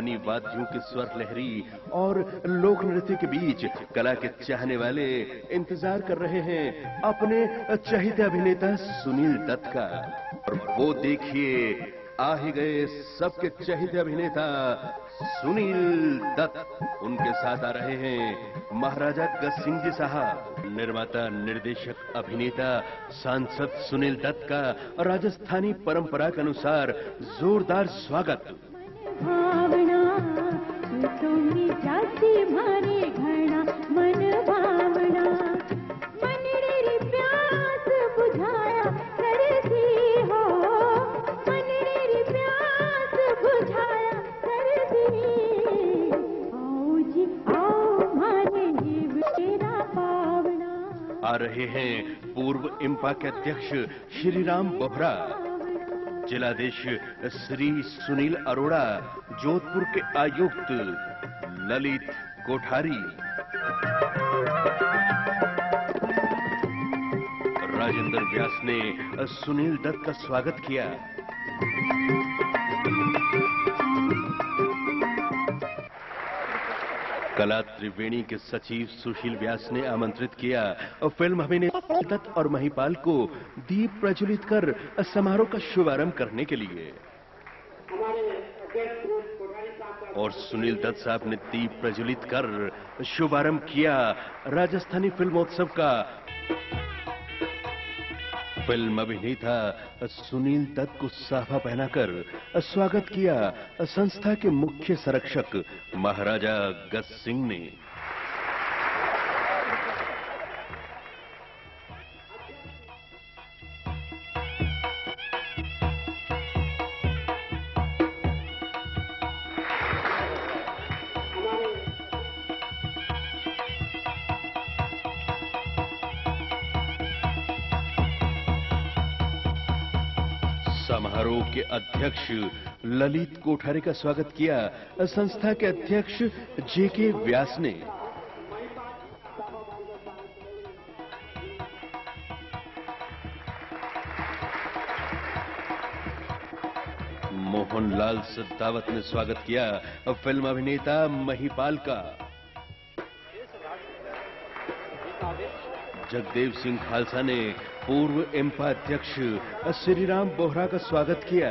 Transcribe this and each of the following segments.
हिंदुस्तानी वाद्यों की स्वर लहरी और लोक नृत्य के बीच कला के चाहने वाले इंतजार कर रहे हैं अपने चहेते अभिनेता सुनील दत्त का। और वो देखिए आ ही गए सबके चहेते अभिनेता सुनील दत्त। उनके साथ आ रहे हैं महाराजा गज सिंह जी साहब। निर्माता, निर्देशक, अभिनेता, सांसद सुनील दत्त का राजस्थानी परंपरा के अनुसार जोरदार स्वागत। भावना तुम्ही जाती मारे घना मन भावना मनडेरी प्यास बुझाया करती हो मनडेरी प्यास बुझाया करती आओ जी आओ मारे जीव तेरा पावना। आ रहे हैं पूर्व इंपा के अध्यक्ष श्री राम बोहरा, जिलाधीश श्री सुनील अरोड़ा, जोधपुर के आयुक्त ललित कोठारी, राजेंद्र व्यास ने सुनील दत्त का स्वागत किया। कला त्रिवेणी के सचिव सुशील व्यास ने आमंत्रित किया फिल्म अभिनेता दत्त और महिपाल को दीप प्रज्वलित कर समारोह का शुभारंभ करने के लिए। और सुनील दत्त साहब ने दीप प्रज्वलित कर शुभारंभ किया राजस्थानी फिल्मोत्सव का। फिल्म अभिनेता सुनील दत्त को साफा पहनाकर स्वागत किया संस्था के मुख्य संरक्षक महाराजा गज सिंह ने। समारोह के अध्यक्ष ललित कोठारी का स्वागत किया संस्था के अध्यक्ष जेके व्यास ने। मोहनलाल सदावत ने स्वागत किया फिल्म अभिनेता महिपाल का। जगदेव सिंह खालसा ने पूर्व इंपा अध्यक्ष श्री राम बोहरा का स्वागत किया।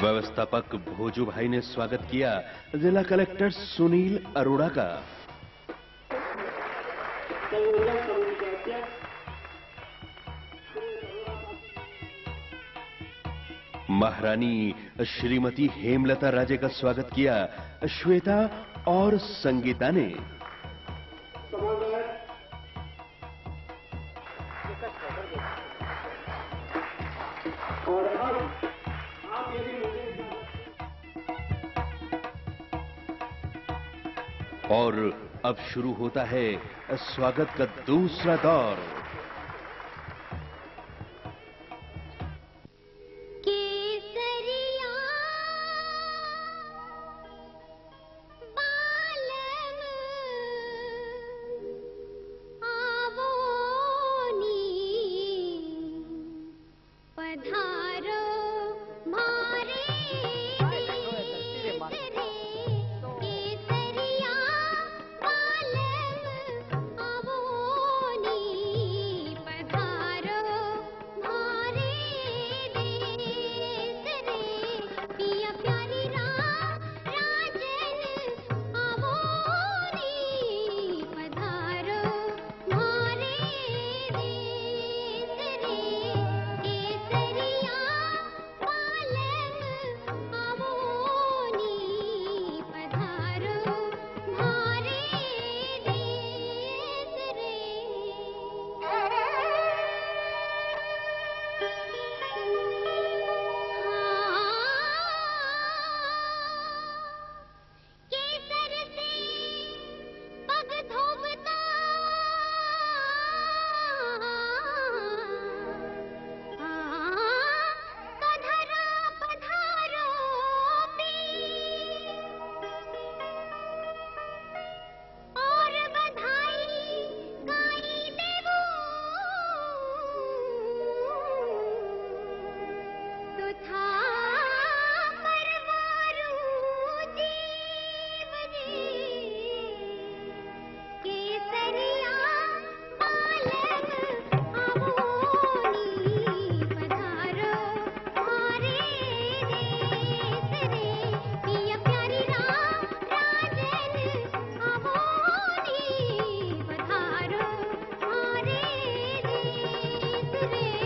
व्यवस्थापक भोजू भाई ने स्वागत किया जिला कलेक्टर सुनील अरोड़ा का। महारानी श्रीमती हेमलता राजे का स्वागत किया श्वेता और संगीता ने। और अब शुरू होता है स्वागत का दूसरा दौर।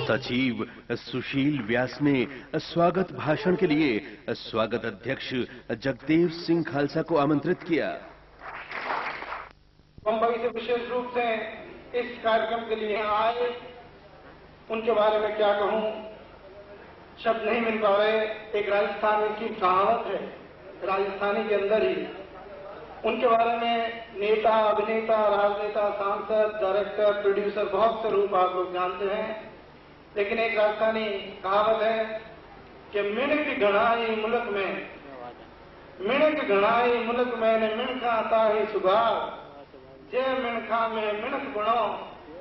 सचिव सुशील व्यास ने स्वागत भाषण के लिए स्वागत अध्यक्ष जगदेव सिंह खालसा को आमंत्रित किया। मुंबई से विशेष रूप से इस कार्यक्रम के लिए आए, उनके बारे में क्या कहूं, शब्द नहीं मिल पा रहे। एक राजस्थान की कहावत है, राजस्थानी के अंदर ही उनके बारे में नेता, अभिनेता, राजनेता, सांसद, डायरेक्टर, प्रोड्यूसर, बहुत से रूप आप लोग जानते हैं। लेकिन एक राजस्थानी कहावत है कि मिणक घड़ाई मुल्क में, मिणक घड़ाई मुल्क में ने मिणखा ताही सुधार, जय मिणखा में मिणक गुणों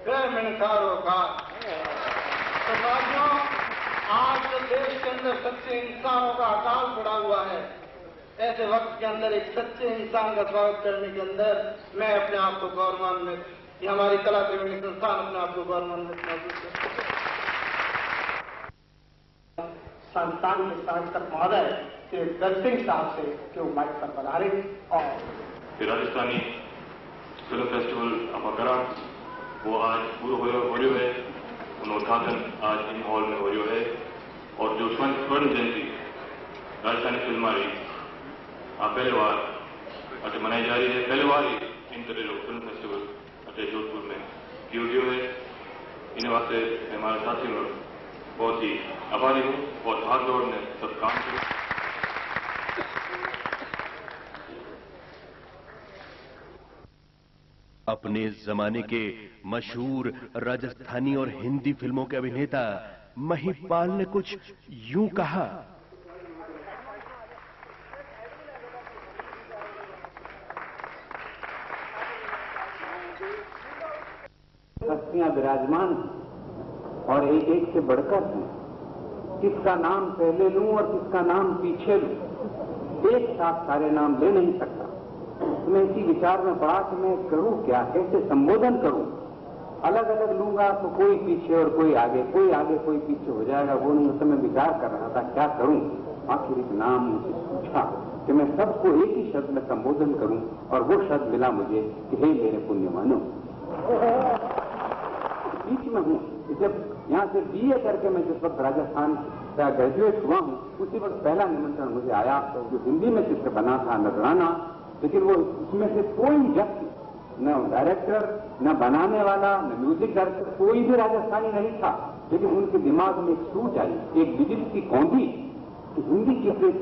जय मिणखारो कार। तो साथियों, आज जो देश के अंदर सच्चे इंसानों का अकाल पड़ा हुआ है, ऐसे वक्त के अंदर एक सच्चे इंसान का स्वागत करने के अंदर मैं अपने आप को गौरवान्वित, ये हमारी कला त्रिवेणी संस्थान अपने आप को गौरवान्वित महसूस करते हैं। संस्थान के सांसद महोदय श्री दल सिंह साहब से कि वो माइक पर पधारे। और राजस्थानी फिल्म फेस्टिवल अपकरा वो आज पूरा हो रही है, उनका उद्घाटन आज इन हॉल में हो रही है। और जो स्वर्ण जयंती राजस्थानी फिल्म पहले बार अटे मनाई जा रही है, पहले बार ही इन तरह फिल्म फेस्टिवल अटे जोधपुर में किया है। इन वास्ते हमारे साथी लोग बहुत ही आभारी हूँ और भाग दौड़ में सब काम करूँ। अपने जमाने के मशहूर राजस्थानी और हिंदी फिल्मों के अभिनेता महिपाल ने कुछ यूं कहा। हस्तियां विराजमान और एक एक से बढ़कर हैं। किसका नाम पहले लूं और किसका नाम पीछे लूं, एक साथ सारे नाम ले नहीं सकता। मैं इसी विचार में पड़ा कि मैं करूं क्या, कैसे संबोधन करूं। अलग अलग लूंगा तो कोई पीछे और कोई आगे कोई पीछे हो जाएगा, वो नहीं। उस समय विचार कर रहा था क्या करूं। आखिर एक नाम मुझे पूछा कि मैं सबको एक ही शब्द में संबोधन करूं, और वो शब्द मिला मुझे कि हे मेरे पुण्य मानो। बीच में हूं, जब यहां से बीए करके मैं जिस वक्त राजस्थान का ग्रेजुएट हुआ हूं, उसी वक्त पहला निमंत्रण मुझे आया, जो हिंदी में चित्र बना था नजराना। लेकिन वो उसमें से कोई व्यक्ति, न डायरेक्टर, न बनाने वाला, न म्यूजिक डायरेक्टर, कोई भी राजस्थानी नहीं था। लेकिन उनके दिमाग में एक सूझ आई, एक विजिट की कौंधी कि हिंदी चित्र,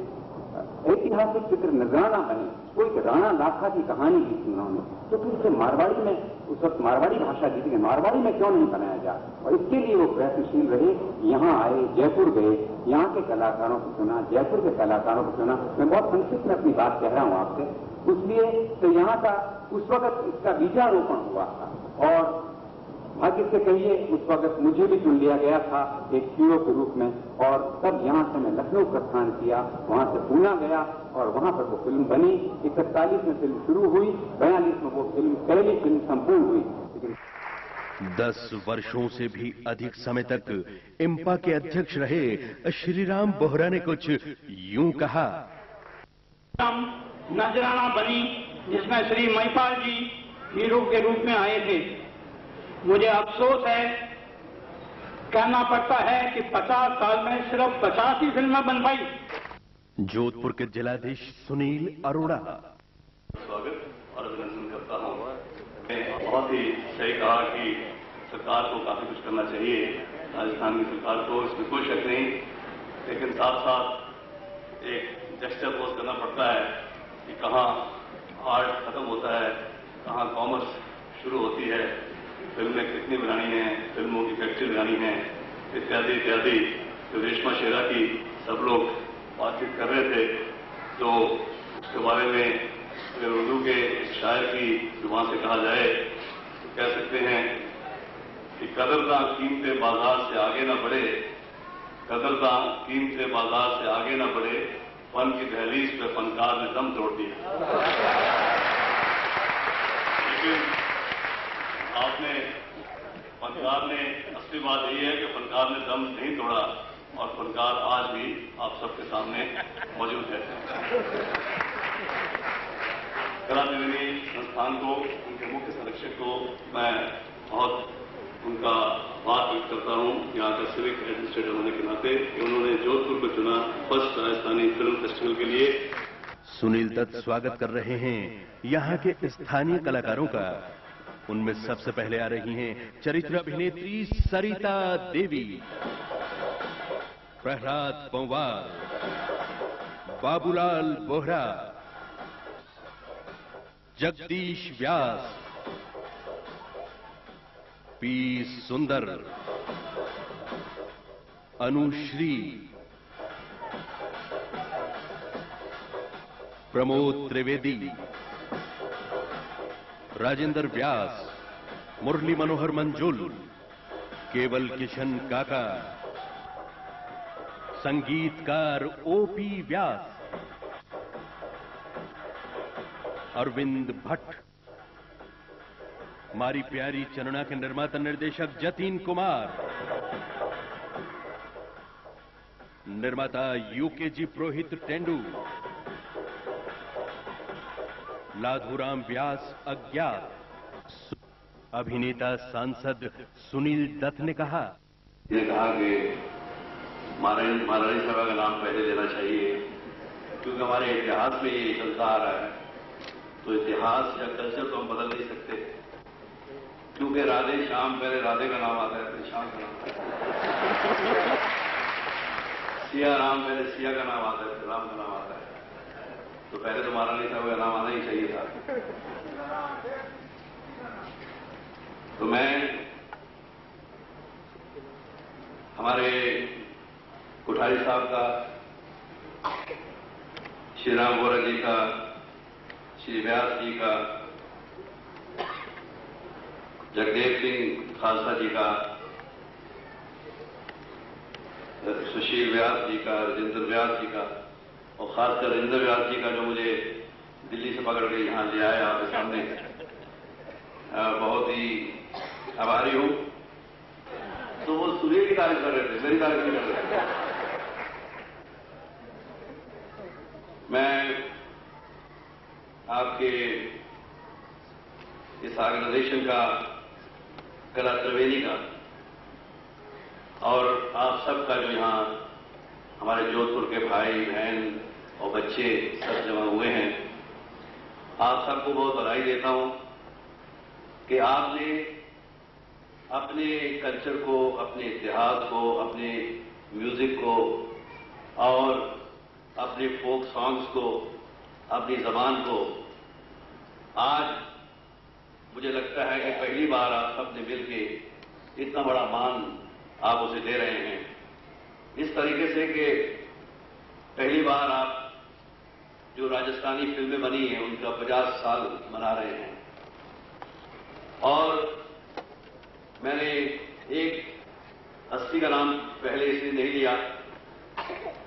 ऐतिहासिक चित्र नजराना बने। कोई राणा लाखा की कहानी की थी उन्होंने, तो फिर उसे मारवाड़ी में, उस वक्त मारवाड़ी भाषा की थी, मारवाड़ी में क्यों नहीं बनाया जाए। और इसके लिए वो प्रयत्नशील रहे। यहाँ आए, जयपुर गए, यहाँ के कलाकारों को सुना, जयपुर के कलाकारों को सुना। मैं बहुत संक्षिप्त में अपनी बात कह रहा हूँ आपसे, इसलिए तो यहाँ का उस वक्त इसका बीजारोपण हुआ था। और भाग्य से कहिए उस वक्त मुझे भी चुन लिया गया था एक हीरो के रूप में। और तब यहाँ से मैं लखनऊ प्रस्थान किया, वहां से पूना गया और वहां पर वो फिल्म बनी। 41 में फिल्म शुरू हुई, 42 में वो फिल्म, पहली फिल्म संपूर्ण हुई। 10 वर्षों से भी अधिक समय तक इम्पा के अध्यक्ष रहे श्रीराम बोहरा ने कुछ यूं कहा। नजराना बनी, जिसमें श्री महिपाल जी हीरो के रूप में आए थे। मुझे अफसोस है, कहना पड़ता है कि 50 साल में सिर्फ 50 ही फिल्में बन पाई। जोधपुर के जिलाधीश सुनील अरोड़ा। स्वागत और अभिनंदन करता हूँ। मैं बहुत ही सही कहा कि सरकार को काफी कुछ करना चाहिए, राजस्थान की सरकार को, इसमें कोई शक नहीं। लेकिन साथ साथ एक जेस्चर पोज करना पड़ता है कि कहाँ आर्ट खत्म होता है, कहाँ कॉमर्स शुरू होती है, फिल्में कितनी बनानी है, फिल्मों की फैक्ट्री बनानी है, इत्यादि इत्यादि। जो रेशमा शेरा की सब लोग बातचीत कर रहे थे, तो उसके बारे में अगर उर्दू के शायर की जुबान से कहा जाए तो कह सकते हैं कि कदरदां कीमते बाजार से आगे न बढ़े, कदरदां कीमते बाजार से आगे न बढ़े, फन की दहलीज पे फनकार ने दम तोड़ दिया। लेकिन आपने, फनकार ने, असली बात यही है कि फनकार ने दम नहीं तोड़ा और फनकार आज भी आप सबके सामने मौजूद है। कला त्रिवेणी संस्थान को, उनके मुख्य संरक्षक को मैं बहुत उनका बात व्यक्त करता हूं यहाँ का सिविक एडमिनिस्ट्रेटर होने के नाते कि उन्होंने जोधपुर को चुना फर्स्ट राजस्थानी फिल्म फेस्टिवल के लिए। सुनील दत्त स्वागत कर रहे हैं यहाँ के स्थानीय कलाकारों का। उनमें सबसे पहले आ रही हैं चरित्र अभिनेत्री सरिता देवी, प्रहलाद पंवार, बाबूलाल बोहरा, जगदीश व्यास, पी सुंदर, अनुश्री, प्रमोद त्रिवेदी, राजेंद्र व्यास, मुरली मनोहर मंजुल, केवल किशन काका, संगीतकार ओपी व्यास, अरविंद भट्ट, मारी प्यारी चरणा के निर्माता निर्देशक जतीन कुमार, निर्माता यूकेजी पुरोहित टेंडू, लाधुराम व्यास अज्ञात, अभिनेता सांसद सुनील दत्त ने कहा कि महारानी सभा का नाम पहले लेना चाहिए क्योंकि हमारे इतिहास में ये चलता आ रहा है। तो इतिहास या कल्चर तो हम बदल नहीं सकते क्योंकि राधे श्याम पहले राधे का नाम आता है फिर श्याम का नाम आता है, सिया राम पहले सिया का नाम आता है फिर राम का नाम आता है। तो पहले तो महारानी साहब का नाम आना ही चाहिए था। तो मैं हमारे कोठारी साहब का, श्री राम गौरा जी का, श्री व्यास जी का, जगदेव सिंह खालसा जी का, सुशील व्यास जी का, राजेंद्र व्यास जी का और खासकर राजेंद्र व्यास जी का जो मुझे दिल्ली से पकड़ के यहाँ ले आया आपके सामने, बहुत ही आभारी हूं। तो वो सुनील की तारीफ कर रहे थे, मेरी तारीफ नहीं कर रहे थे। मैं आपके इस ऑर्गेनाइजेशन का, कला त्रिवेदी का और आप सबका जो यहाँ हमारे जोधपुर के भाई बहन और बच्चे सब जमा हुए हैं, आप सबको बहुत बधाई देता हूं कि आपने अपने कल्चर को, अपने इतिहास को, अपने म्यूजिक को और अपने फोक सॉन्ग्स को, अपनी जबान को आज मुझे लगता है कि पहली बार आप सबने मिलकर इतना बड़ा मान आप उसे दे रहे हैं। इस तरीके से कि पहली बार आप जो राजस्थानी फिल्में बनी हैं उनका 50 साल मना रहे हैं। और मैंने एक हस्ती का नाम पहले इसलिए नहीं लिया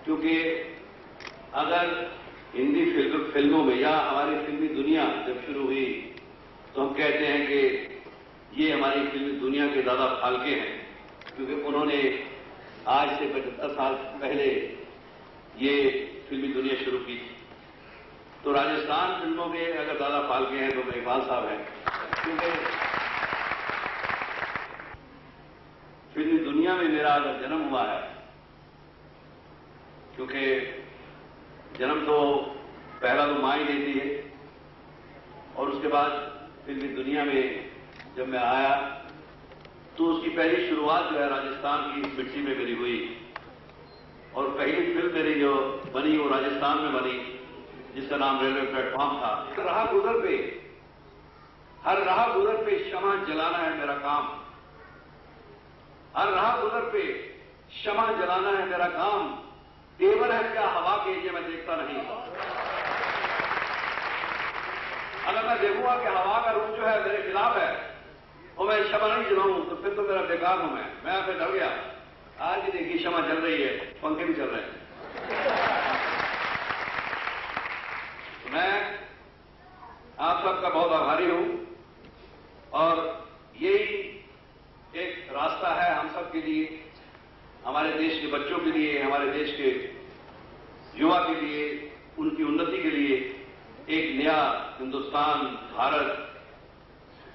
क्योंकि अगर हिंदी फिल्मों में या हमारी फिल्मी दुनिया जब शुरू हुई तो हम कहते हैं कि ये हमारी फिल्मी दुनिया के दादा फाल्के हैं क्योंकि उन्होंने आज से 75 साल पहले ये फिल्मी दुनिया शुरू की थी। तो राजस्थान फिल्मों के अगर दादा फाल्के हैं तो मेघवाल साहब हैं क्योंकि फिल्मी दुनिया में मेरा अगर जन्म हुआ है, क्योंकि जन्म तो पहला तो मां ही देती है और उसके बाद फिल्मी दुनिया में जब मैं आया तो उसकी पहली शुरुआत जो है राजस्थान की मिट्टी में मेरी हुई और पहली फिल्म मेरी जो बनी वो राजस्थान में बनी जिसका नाम रेलवे प्लेटफॉर्म था। हर राह गुजर पे शमा जलाना है मेरा काम, हर राह गुजर पे शमा जलाना है मेरा काम, तेवर है क्या हवा के ये मैं देखता नहीं। अगर मैं देखूंगा कि हवा का रूप जो है मेरे खिलाफ है और मैं शमा नहीं जलाऊं तो फिर तो मेरा बेकार हूं। मैं फिर डर गया। आज भी देखिए शमा चल रही है, पंखे भी चल रहे हैं। तो मैं आप सबका बहुत आभारी हूं और यही एक रास्ता है हम सब के लिए, हमारे देश के बच्चों के लिए, हमारे देश के युवा के लिए, उनकी उन्नति के लिए एक नया हिंदुस्तान, भारत,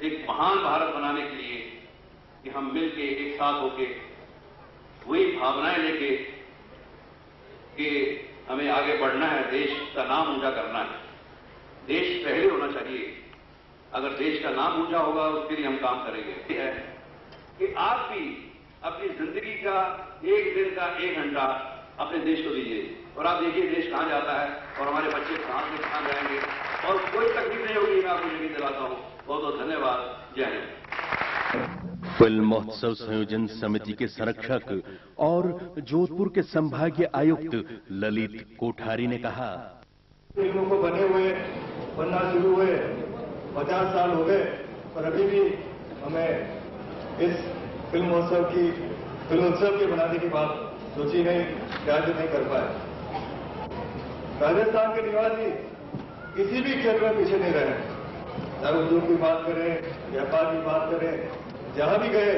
एक महान भारत बनाने के लिए कि हम मिलके एक साथ होके वही भावनाएं लेके कि हमें आगे बढ़ना है, देश का नाम ऊंचा करना है। देश पहले होना चाहिए। अगर देश का नाम ऊंचा होगा उसके लिए हम काम करेंगे। यह है कि आप भी अपनी जिंदगी का एक दिन का 1 घंटा अपने देश को दीजिए और आप देखिए देश कहां जाता है और हमारे बच्चे कहां से कहां जाएंगे और कोई तकलीफ नहीं होगी। मैं आपको यकीन दिलाता हूं। बहुत बहुत धन्यवाद। जय हिंद। फिल्म महोत्सव संयोजन समिति के संरक्षक और जोधपुर के संभागीय आयुक्त ललित कोठारी ने कहा, फिल्मों को बनना शुरू हुए 50 साल हो गए और अभी भी हमें इस फिल्म उत्सव के बनाने की बात सोची नहीं, कार्य नहीं कर पाए। राजस्थान के निवासी किसी भी क्षेत्र में पीछे नहीं रहे, चाहे उद्योग की बात करें, व्यापार की बात करें, जहां भी गए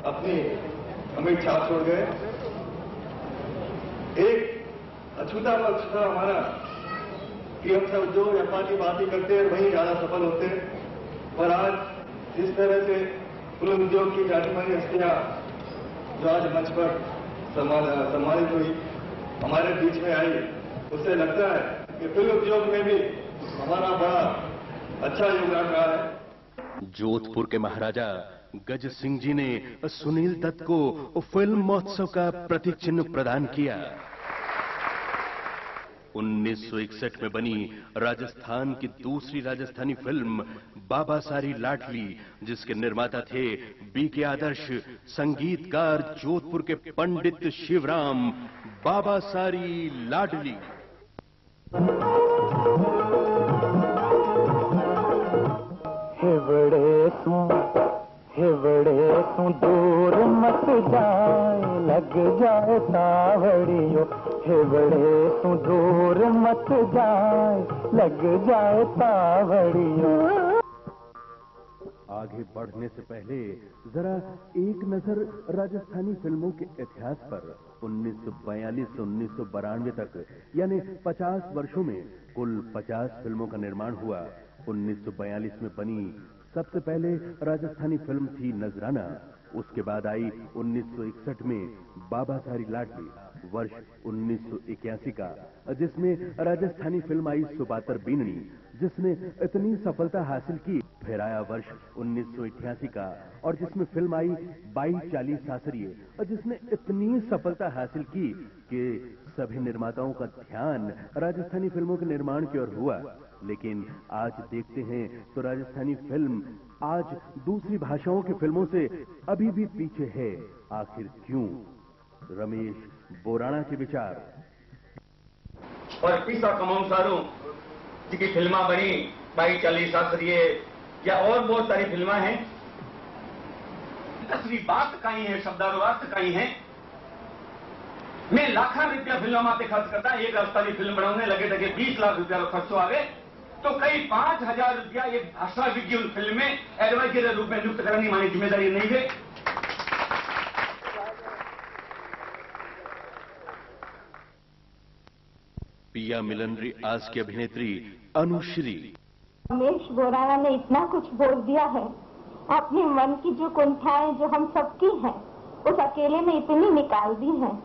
अपनी अमिट छाप छोड़ गए। एक अछूता पक्ष था हमारा कि हम सब जो व्यापार की बात ही करते हैं वहीं ज्यादा सफल होते हैं। और आज जिस तरह से फिल्म उद्योग की जानी मानी हस्तियां जो आज मंच पर सम्मानित हुई, हमारे बीच में आई, उससे लगता है कि फिल्म उद्योग में भी हमारा बड़ा अच्छा योगदान रहा है। जोधपुर के महाराजा गज सिंह जी ने सुनील दत्त को फिल्म महोत्सव का प्रतीक चिन्ह प्रदान किया। 1961 में बनी राजस्थान की दूसरी राजस्थानी फिल्म बाबा सारी लाडली, जिसके निर्माता थे बीके आदर्श, संगीतकार जोधपुर के पंडित शिवराम, बाबा सारी लाडली। हिवड़े तू दूर मत जाए, लग जाए तावड़ियो। हिवड़े तू दूर मत जाए, लग जाए तावड़ियो। आगे बढ़ने से पहले जरा एक नजर राजस्थानी फिल्मों के इतिहास पर। 1942 से 1992 तक यानी 50 वर्षों में कुल 50 फिल्मों का निर्माण हुआ। 1942 में बनी सबसे पहले राजस्थानी फिल्म थी नजराना। उसके बाद आई 1961 में बाबा सारी लाडली, वर्ष 1981 का, जिसमें राजस्थानी फिल्म आई सुपातर बीननी, जिसने इतनी सफलता हासिल की। फिर आया वर्ष 1988 का और जिसमें फिल्म आई 2240 सासरिये, और जिसने इतनी सफलता हासिल की कि सभी निर्माताओं का ध्यान राजस्थानी फिल्मों के निर्माण की ओर हुआ। लेकिन आज देखते हैं तो राजस्थानी फिल्म आज दूसरी भाषाओं की फिल्मों से अभी भी पीछे है। आखिर क्यों? रमेश बोराणा के विचार। और पैसा कमाऊं सारों जिनकी फिल्मा बनी 2240 सासरिये या और बहुत सारी फिल्मा हैं। तस्वीर बात कहीं है, शब्दानुवाद कहीं है। मैं लाखों रुपया फिल्म माते खर्च करता, एक राजस्थानी फिल्म बनाने लगे थे 20 लाख रुपया खर्चो आवे, तो कई 5000 रुपया एक भाषा विज्ञ फिल्म में एडवाइजर के रूप में नियुक्त करने की मानी जिम्मेदारी नहीं है। पिया मिलनरी आज की अभिनेत्री अनुश्री। रमेश बोराणा ने इतना कुछ बोल दिया है, अपने मन की जो कुंठाएं जो हम सबकी हैं, उस अकेले में इतनी निकाल दी हैं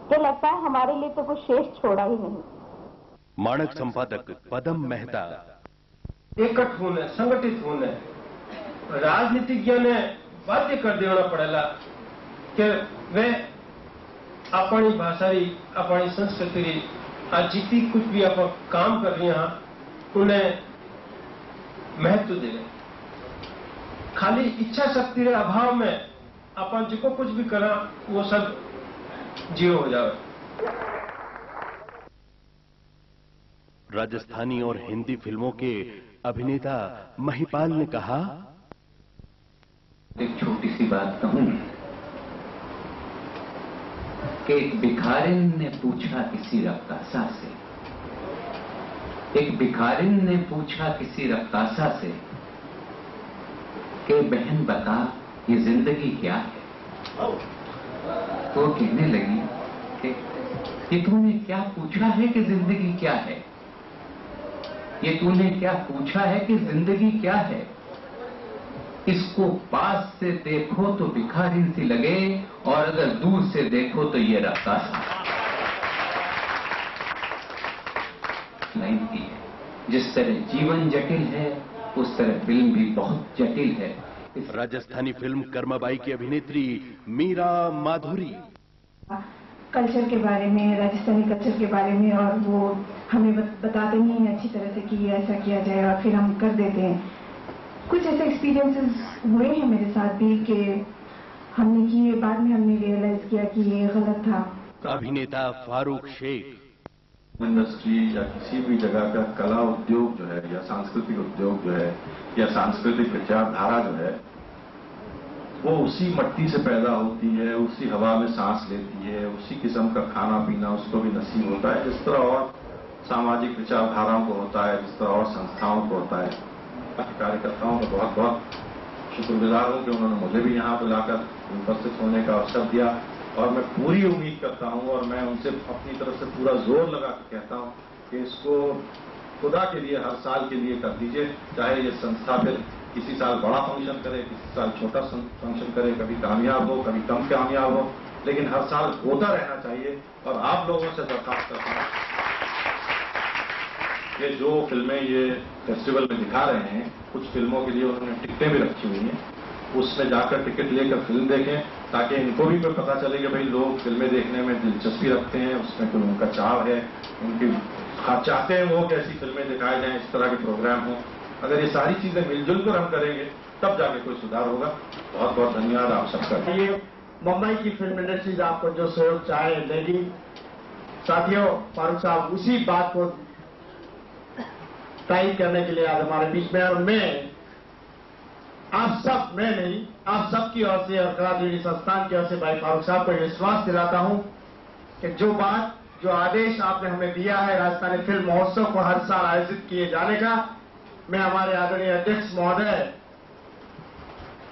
कि लगता है हमारे लिए तो कुछ शेष छोड़ा ही नहीं। मानक संपादक पदम मेहता। एकट होने, संगठित होने, राजनीतिज्ञ ने बाध्य कर देना पड़ेगा कि वे अपनी भाषा री, अपनी संस्कृति री, आज जितनी कुछ भी आप काम कर रही हैं उन्हें महत्व दे। खाली इच्छा शक्ति के अभाव में अपन जिको कुछ भी करा वो सब जीरो हो जाए। राजस्थानी और हिंदी फिल्मों के अभिनेता महिपाल ने कहा, एक छोटी सी बात कहूं कि एक भिखारिन ने पूछा किसी रक्कासा से, एक भिखारिन ने पूछा किसी रक्कासा से कि बहन बता ये जिंदगी क्या है। तो कहने लगी कि तूने क्या पूछा है कि जिंदगी क्या है, ये तूने क्या पूछा है कि जिंदगी क्या है, इसको पास से देखो तो भिखारी सी लगे और अगर दूर से देखो तो ये रफ्तार लाइन की है। जिस तरह जीवन जटिल है उस तरह फिल्म भी बहुत जटिल है। राजस्थानी फिल्म कर्माबाई की अभिनेत्री मीरा माधुरी कल्चर के बारे में, राजस्थानी कल्चर के बारे में, और वो हमें बताते नहीं हैं अच्छी तरह से कि ऐसा किया जाए और फिर हम कर देते हैं। कुछ ऐसे एक्सपीरियंसेस हुए हैं मेरे साथ भी कि हमने किए, बाद में हमने रियलाइज किया कि ये गलत था। अभिनेता फारूक शेख इंडस्ट्री या किसी भी जगह का कला उद्योग जो है या सांस्कृतिक उद्योग जो है या सांस्कृतिक विचारधारा जो है वो उसी मट्टी से पैदा होती है, उसी हवा में सांस लेती है, उसी किस्म का खाना पीना उसको भी नसीब होता है जिस तरह और सामाजिक विचारधाराओं को होता है, जिस तरह और संस्थाओं को होता है। कार्यकर्ताओं का बहुत बहुत शुक्रगुजार हूं कि उन्होंने मुझे भी यहाँ बुलाकर उपस्थित होने का अवसर दिया और मैं पूरी उम्मीद करता हूं और मैं उनसे अपनी तरफ से पूरा जोर लगा कर कहता हूं कि इसको खुदा के लिए हर साल के लिए कर दीजिए। चाहे ये संस्था फिर किसी साल बड़ा फंक्शन करे, किसी साल छोटा फंक्शन करे, कभी कामयाब हो कभी कम कामयाब हो, लेकिन हर साल होता रहना चाहिए। और आप लोगों से दरखास्त करता हूं कि जो फिल्में ये फेस्टिवल में दिखा रहे हैं, कुछ फिल्मों के लिए उन्होंने टिकटें भी रखी हुई हैं, उसमें जाकर टिकट लेकर फिल्म देखें ताकि इनको भी कोई पता चले कि भाई लोग फिल्में देखने में दिलचस्पी रखते हैं, उसमें कोई उनका चाव है, उनकी चाहते हैं वो कि ऐसी फिल्में दिखाई जाएं, इस तरह के प्रोग्राम हों। अगर ये सारी चीजें मिलजुल कर हम करेंगे तब जाके कोई सुधार होगा। बहुत बहुत धन्यवाद आप सबका। ये मुंबई की फिल्म इंडस्ट्रीज आपको जो सहयोग चाहे लेगी। साथियों, फारूक साहब उसी बात को तायद करने के लिए आज हमारे बीच में, और मैं आप सब, मैं नहीं आप सबकी ओर से और कलादेवी संस्थान की ओर से भाई फारूक साहब को विश्वास दिलाता हूं कि जो बात, जो आदेश आपने हमें दिया है राजस्थानी फिल्म महोत्सव को हर साल आयोजित किए जाने का, मैं हमारे आदरणीय अध्यक्ष महोदय,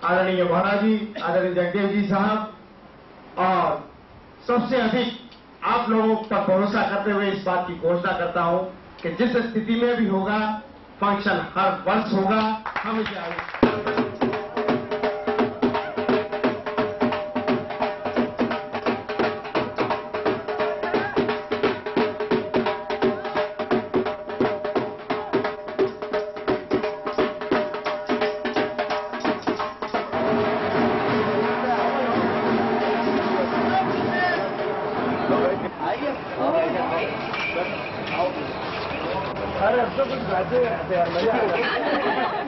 आदरणीय भोरा जी, आदरणीय जगदेव जी साहब और सबसे अधिक आप लोगों का भरोसा करते हुए इस बात की घोषणा करता हूं कि जिस स्थिति में भी होगा फंक्शन हर वर्ष होगा। हम इसे आयोजित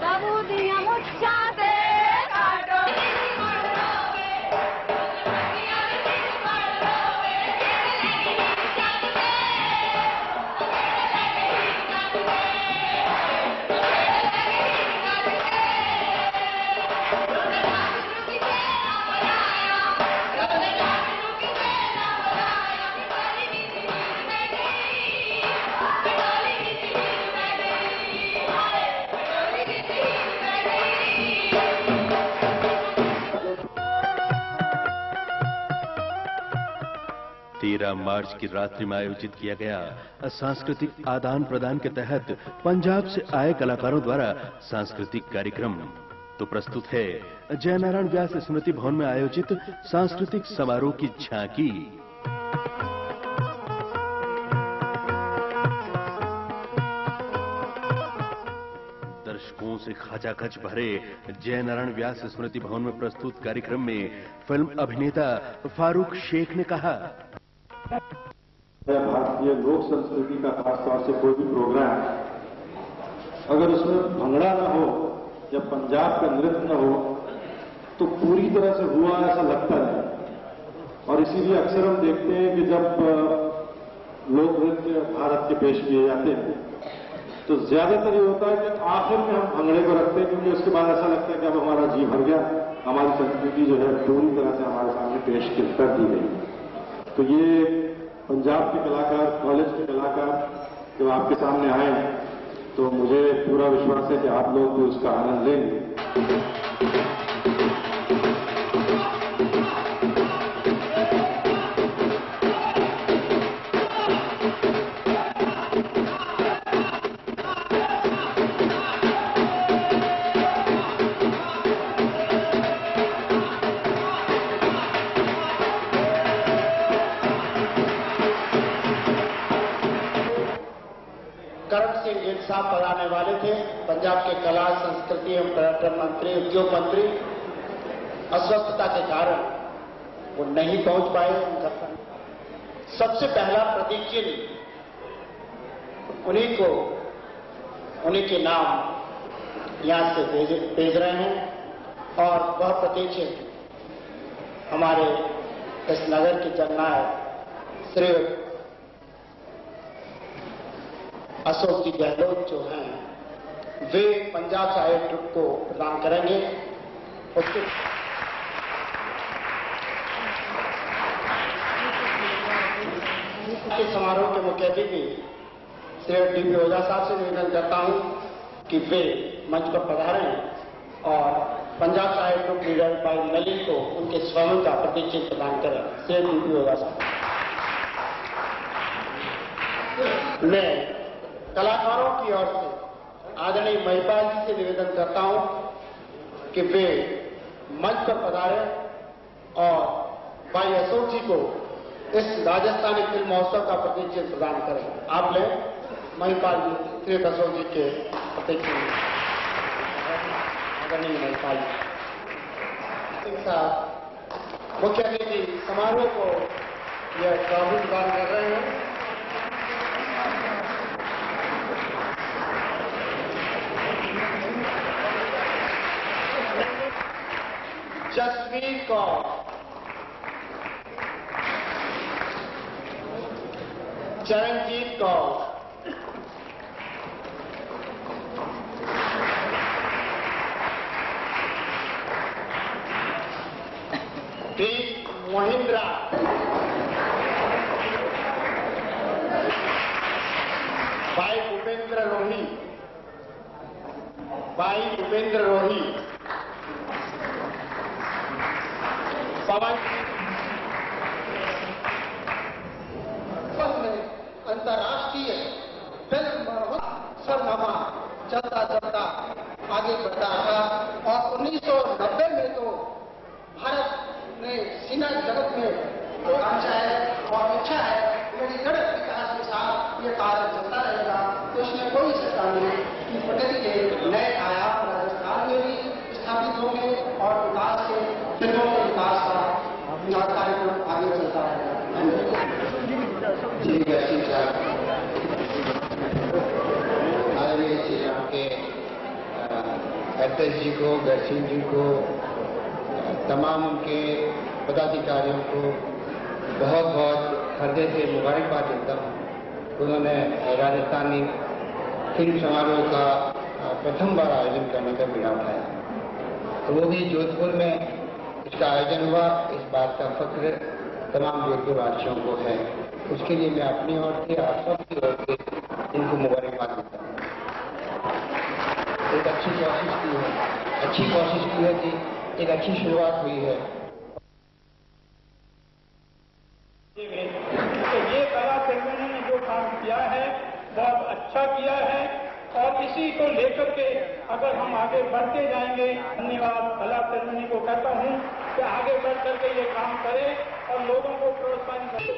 बाबू दिया मुच्छा दे काटो मार्च की रात्रि में आयोजित किया गया सांस्कृतिक आदान प्रदान के तहत पंजाब से आए कलाकारों द्वारा सांस्कृतिक कार्यक्रम। तो प्रस्तुत है जयनारायण व्यास स्मृति भवन में आयोजित सांस्कृतिक समारोह की झांकी। दर्शकों से खचाखच भरे जयनारायण व्यास स्मृति भवन में प्रस्तुत कार्यक्रम में फिल्म अभिनेता फारूक शेख ने कहा, भारतीय लोक संस्कृति का खासतौर से कोई भी प्रोग्राम अगर उसमें भंगड़ा न हो या पंजाब का नृत्य न हो तो पूरी तरह से हुआ ऐसा लगता है। और इसीलिए अक्सर हम देखते हैं कि जब लोक नृत्य भारत के पेश किए जाते हैं तो ज्यादातर ये होता है कि आखिर में हम भंगड़े को रखते हैं, क्योंकि उसके बाद ऐसा लगता है कि अब हमारा जी भर गया, हमारी संस्कृति जो है पूरी तरह से हमारे सामने पेश कर दी गई। तो ये पंजाब के कलाकार, कॉलेज के कलाकार जब आपके सामने आए तो मुझे पूरा विश्वास है कि आप लोग भी उसका आनंद लेंगे। सिंह गिल साहब पधारने वाले थे, पंजाब के कला संस्कृति एवं पर्यटन मंत्री, उद्योग मंत्री, अस्वस्थता के कारण वो नहीं पहुंच पाए। सबसे पहला प्रतीक चिन्ह उन्हीं के नाम यहां से भेज रहे हैं और वह प्रतीक चिन्ह हमारे इस नगर के जननायक श्री अशोक जी गहलोत जो हैं, वे पंजाब साहिब ट्रुप को प्रदान करेंगे। उसके समारोह के मुख्य अतिथि श्री डी.पी. ओझा साहब से निवेदन करता हूं कि वे मंच पर पधारें और पंजाब साहिब ट्रुप लीडर भाई नलिन को उनके स्वयं का प्रतीक चिन्ह प्रदान करें। श्री डी.पी. ओझा साहब। मैं कलाकारों की ओर से आदरणीय महिपाल जी से निवेदन करता हूं कि वे मंच पर पधारें और भाई अशोक जी को इस राजस्थानी फिल्म महोत्सव का प्रतीक चिन्ह प्रदान करें। आप ले महिपाल जी, श्री अशोक जी के प्रतीक चिन्ह। आदरणीय महिपाल जी साहब मुख्य अतिथि समारोह को यह ट्रॉफी प्रदान कर रहे हैं। जसवीर कौर, चरणजीत कौर, दीप मोहिंद्रा, भाई भूपेंद्र रोही, पवन में अंतर्राष्ट्रीय फिल्म सरनामा चलता चलता आगे बढ़ता रहा और 1990 में तो भारत ने सिनेमा जगत में तो अच्छा है और इच्छा है मेरी गणित विकास के साथ ये कार्य चलता रहेगा। तो इसमें कोई शंका नहीं कि प्रगति के नए आयाम राजस्थान में भी स्थापित होंगे और विकास के फिल्मों के विकास का कार्यक्रम आगे चलता रहेगा। ठीक है, ठीक है। आदरणीय श्री राम के अध्यक्ष जी को, गैरसिंह जी को, तमाम उनके पदाधिकारियों को बहुत बहुत हृदय से मुबारकबाद देता हूँ। उन्होंने राजस्थानी फिल्म समारोह का प्रथम बार आयोजन करने का बीड़ा उठाया, तो वो भी जोधपुर में इसका आयोजन हुआ। इस बात का फक्र तमाम जोधपुर वासियों को है। उसके लिए मैं अपनी ओर से, आप सबकी ओर से इनको मुबारकबाद देता हूँ। एक अच्छी कोशिश की है कि एक अच्छी शुरुआत हुई है। तो ये कला प्रेमियों ने जो काम किया है बहुत अच्छा किया है और इसी को लेकर के अगर हम आगे बढ़ते जाएंगे। धन्यवाद कला प्रेमी को कहता हूँ कि आगे बढ़ करके ये काम करे और लोगों को प्रोत्साहन करे।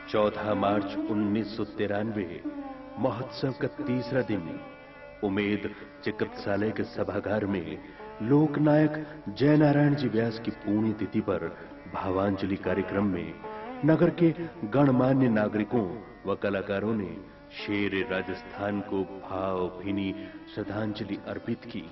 14 मार्च 1993 महोत्सव का तीसरा दिन उमेद चिकित्सालय के सभागार में लोकनायक जयनारायण जी व्यास की पुण्य तिथि पर भावांजलि कार्यक्रम में नगर के गणमान्य नागरिकों व कलाकारों ने शेर राजस्थान को भावभीनी श्रद्धांजलि अर्पित की।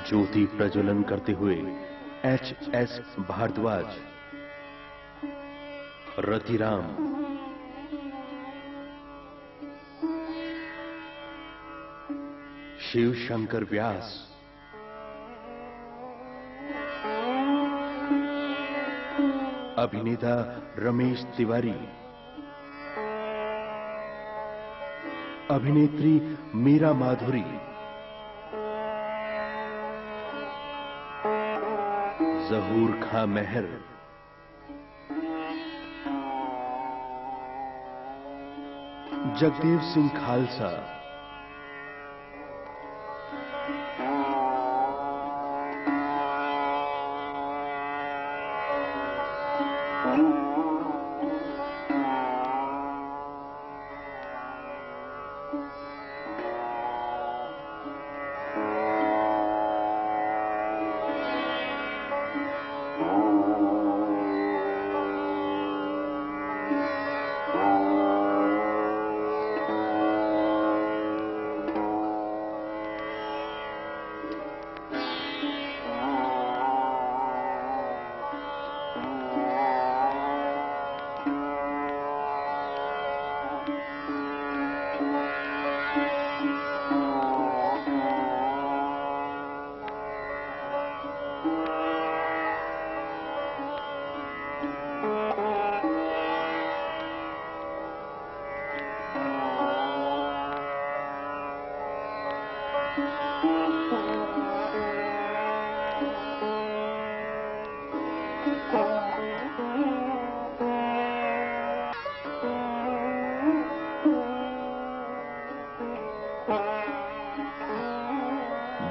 ज्योति प्रज्वलन करते हुए H.S. भारद्वाज, रतिराम, शिव शंकर व्यास, अभिनेता रमेश तिवारी, अभिनेत्री मीरा माधुरी, जहूर खां मेहर, जगदेव सिंह खालसा,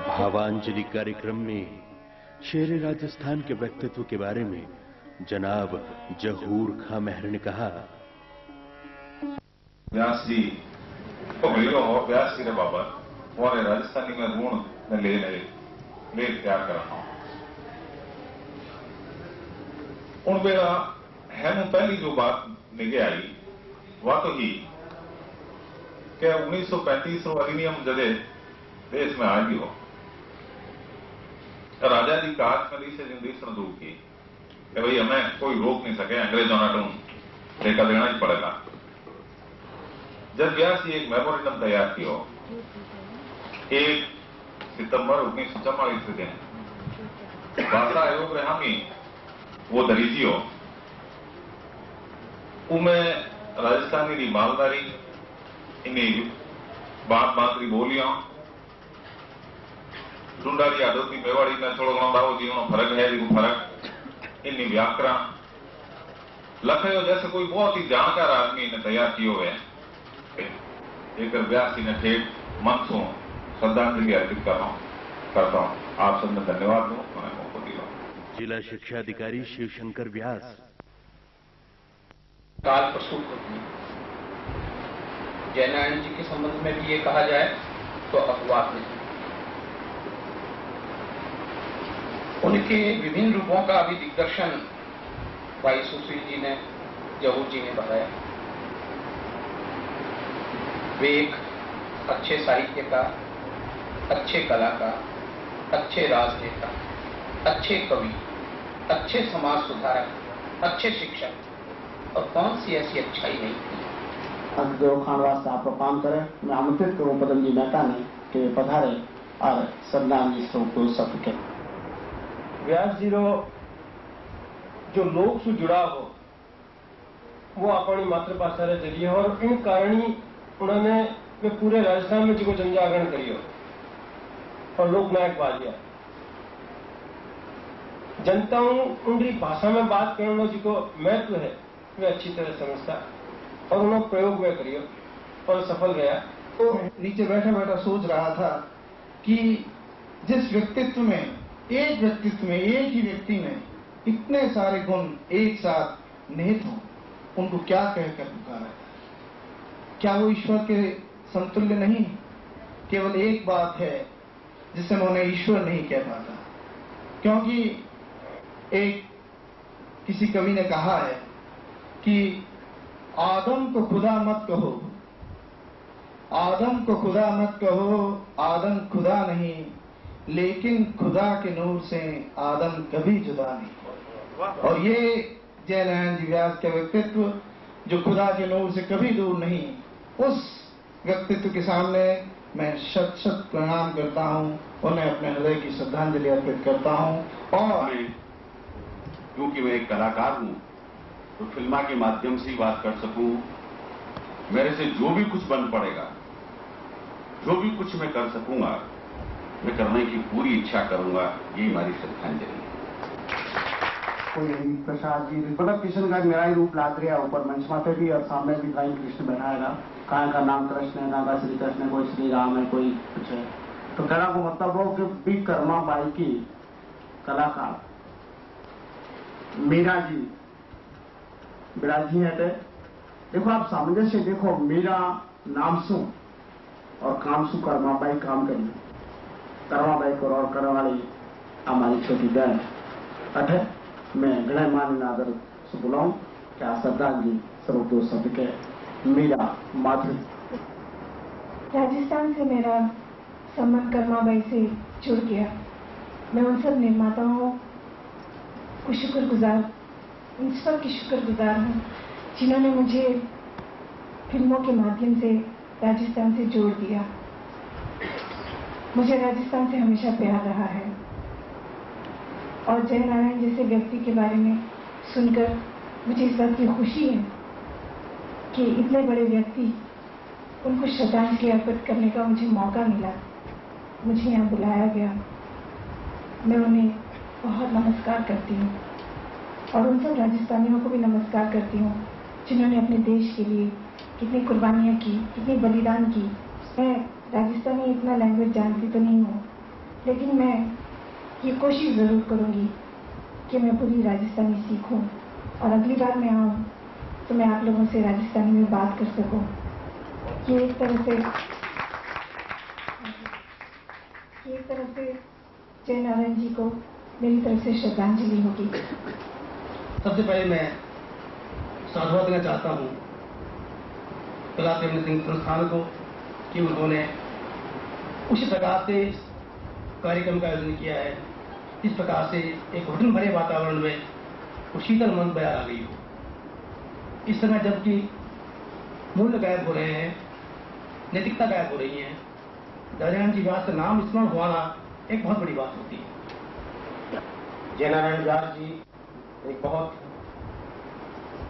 भावांजलि कार्यक्रम में शेर राजस्थान के व्यक्तित्व के बारे में जनाब जहूर खां मेहर ने कहा, व्यास जी व्यास जी बाबत और राजस्थानी में गुण में ले तैयार करना उन बेरा है पहली जो बात निगे आई वह तो ही कि 1935 अधिनियम जदे देश में आ गयो राजा जी काट में से जिंदगी दूर की कि भाई हमें कोई रोक नहीं सके, अंग्रेजों ने ठेका देना ही पड़ेगा। जब व्यास जी एक मेमोरेंडम तैयार किया 1 सितंबर 1944 के दिन भाषा आयोग में हामी वो दरीजियो उनमें राजस्थानी की मालदारी इन्हीं बात री बोलियां डूंडारी आदोती मेवाड़ी में थोड़ा घणो दावो जी फर्क है जी फर्क इन्हीं व्याकरण लखयो जैसे कोई बहुत ही जानकार आदमी ने तैयार किए हुए एक व्यास जी ने ठेठ मन से श्रद्धांजलि अर्पित करता हूं। आप सबने धन्यवाद दो मैंने मौका दिया। जिला शिक्षा अधिकारी शिव शंकर व्यास काल प्रसूत होती है। जयनारायण जी के संबंध में भी ये कहा जाए तो अपवाद नहीं। उनके विभिन्न रूपों का अभी दिग्दर्शन भाई सुशील जी ने, जहूर जी ने बताया। वे एक अच्छे साहित्यकार, अच्छे कलाकार, अच्छे राजनेता, अच्छे कवि, अच्छे समाज सुधारक, अच्छे शिक्षक और कौन सी ऐसी अच्छाई नहीं थी। जो खानवास से आप काम करें, मैं आमंत्रित करूं पदम जी मेहता ने कि पधारे और श्रद्धांजलि को सबके व्यास जी रो जो लोग से जुड़ा हो वो अपनी मातृभाषा रे जरिए और इन कारणी उन्होंने वे पूरे राजस्थान में जो जनजागरण करियो और लोकनायक बाजिया जनताओं उनकी भाषा में बात करने जी को महत्व है वे अच्छी तरह समझता और उन्होंने प्रयोग में करियो और सफल गया। तो नीचे बैठा बैठा सोच रहा था कि जिस व्यक्तित्व में, एक व्यक्तित्व में, एक ही व्यक्ति में इतने सारे गुण एक साथ निहित हों, उनको क्या कहकर पुकारा? क्या वो ईश्वर के समतुल्य नहीं? केवल एक बात है जिसे मैं उन्हें ईश्वर नहीं कह पाता, क्योंकि एक किसी कवि ने कहा है कि आदम को खुदा मत कहो, आदम को खुदा मत कहो, आदम खुदा नहीं, लेकिन खुदा के नूर से आदम कभी जुदा नहीं। और ये जयनारायण जी व्यास का व्यक्तित्व जो खुदा के नूर से कभी दूर नहीं, उस व्यक्तित्व के सामने मैं शत शत प्रणाम करता हूँ, उन्हें अपने हृदय की श्रद्धांजलि अर्पित करता हूँ। और क्योंकि मैं एक कलाकार हूँ तो फिल्मा के माध्यम से ही बात कर सकूं, मेरे से जो भी कुछ बन पड़ेगा, जो भी कुछ मैं कर सकूंगा, मैं करने की पूरी इच्छा करूंगा। यही हमारी श्रद्धांजलि है। कोई प्रसाद जी मतलब किशन का मेरा ही रूप लाद रहा ऊपर मंच माथे भी और सामने भी कहीं कृष्ण बैठाएगा, कहाँ का नाम कृष्ण है, कहाँ का श्री कृष्ण है, कोई श्री राम है, कोई कुछ है। तो कला को मतलब हो कि बी कर्मा बाई की कलाकार मीरा जी बिराजी है। देखो आप सामंजस्य देखो, मीरा नाम सु और काम सु कर्मा बाई काम करिए, कर्मा बाई को और करने वाली हमारी छोटी बहन अठे मैं गणय मान आदर से बुलाऊं क्या श्रद्धांजलि सर्वदो सबके मीरा माधुरी। राजस्थान से मेरा संबंध कर्माबाई से जुड़ गया। मैं उन सब निर्माताओं को शुक्रगुजार, इन सब की शुक्रगुजार हूँ जिन्होंने मुझे फिल्मों के माध्यम से राजस्थान से जोड़ दिया। मुझे राजस्थान से हमेशा प्यार रहा है और जयनारायण जैसे व्यक्ति के बारे में सुनकर मुझे इस बात की खुशी है कि इतने बड़े व्यक्ति, उनको श्रद्धांजलि अर्पित करने का मुझे मौका मिला, मुझे यहाँ बुलाया गया। मैं उन्हें बहुत नमस्कार करती हूँ और उन सब राजस्थानियों को भी नमस्कार करती हूँ जिन्होंने अपने देश के लिए कितनी कुर्बानियाँ की, कितनी बलिदान की। मैं राजस्थानी इतना लैंग्वेज जानती तो नहीं हूँ, लेकिन मैं ये कोशिश ज़रूर करूँगी कि मैं पूरी राजस्थानी सीखूँ और अगली बार मैं आऊँ तो मैं आप लोगों से राजस्थानी में बात कर सकूँ। ये एक तरह से जयनारायण जी को मेरी तरफ से श्रद्धांजलि होगी। सबसे पहले मैं साधुवाद देना चाहता हूँ कला प्रेमी सिंह संस्थान को कि उन्होंने उसी प्रकार से कार्यक्रम का आयोजन किया है, इस प्रकार से एक घुटन भरे वातावरण में वो शीतल मन बया आ गई हो। इस समय जबकि मूल्य गायब हो रहे हैं, नैतिकता गायब हो रही है, जयनारायण जी व्यास का नाम स्मरण होना एक बहुत बड़ी बात होती है। जयनारायण व्यास जी एक बहुत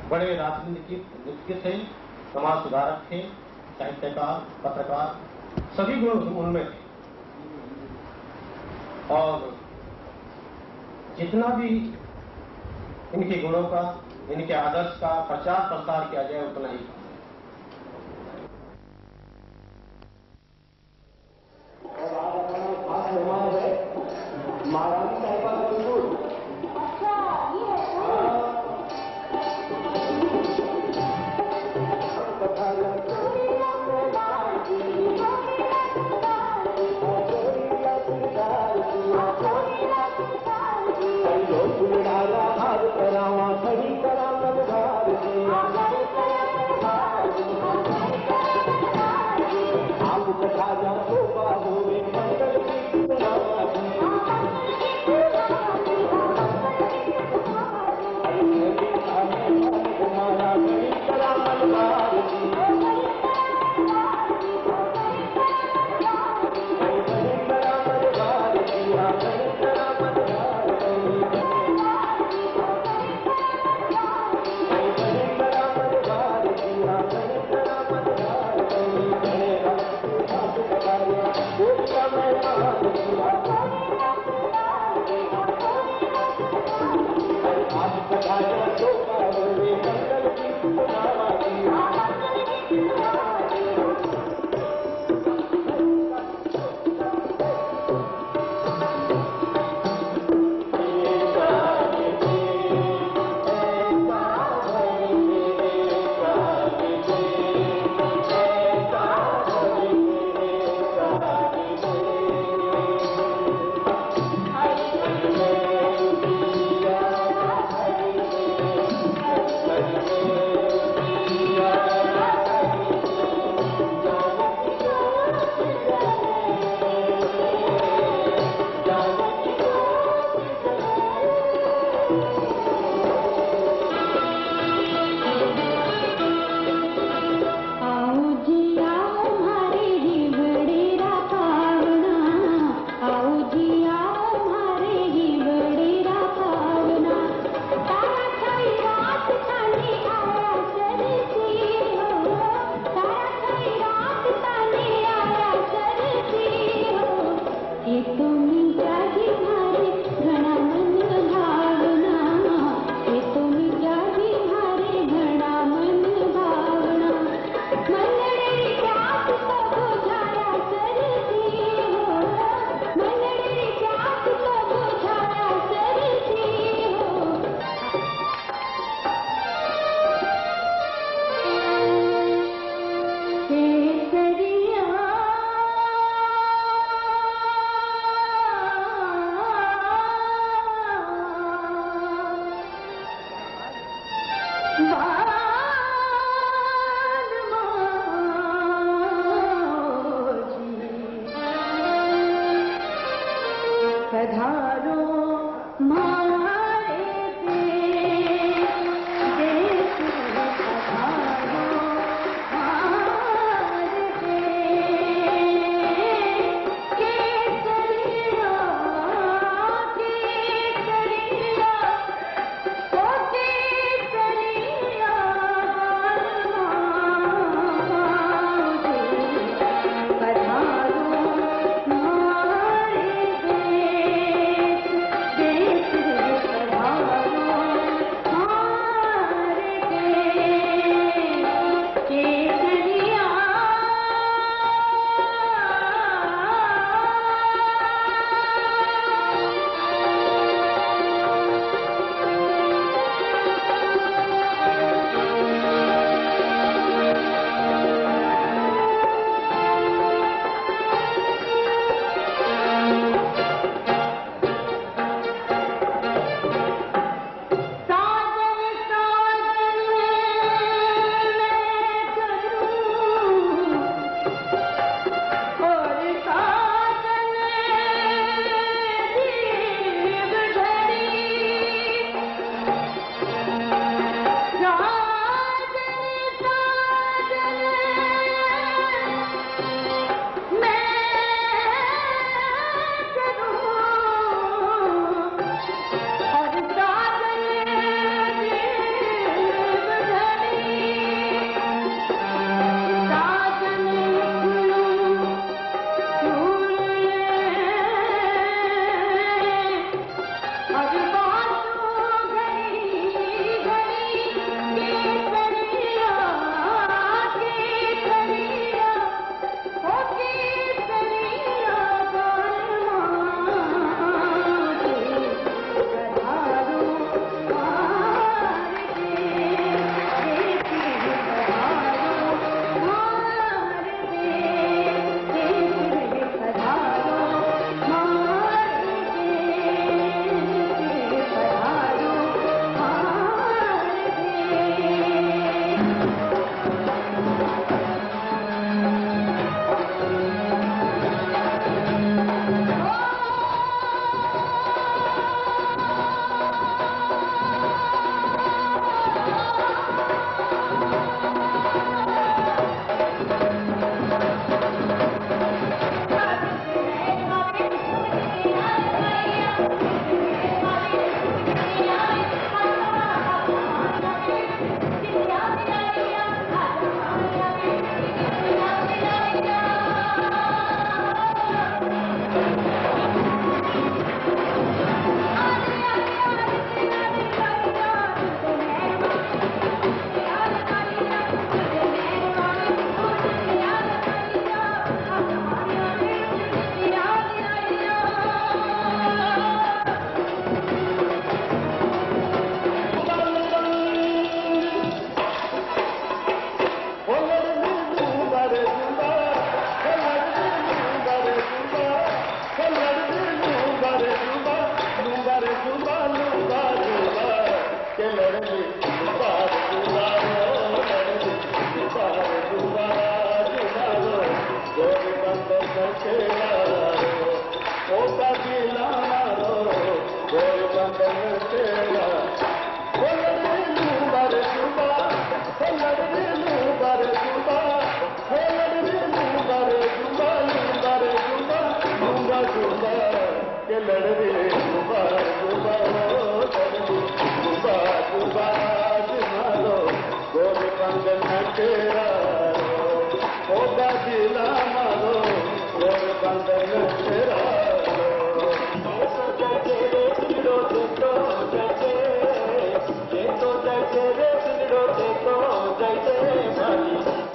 बड़े राजनीतिज्ञ थे, समाज सुधारक थे, साहित्यकार, पत्रकार, सभी गुण उनमें थे और जितना भी इनके गुणों का, इनके आदर्श का प्रचार प्रसार किया जाए उतना ही। बंधन तेरा वो लड़े लूं बर जुबा वो लड़े लूं बर जुबा वो लड़े लूं बर जुबा लूंगा जुबा के लड़े लूं बर जुबा जुबा जुबा मारो गोर बंधन तेरा होगा दिला मारो गोर बंधन तेरा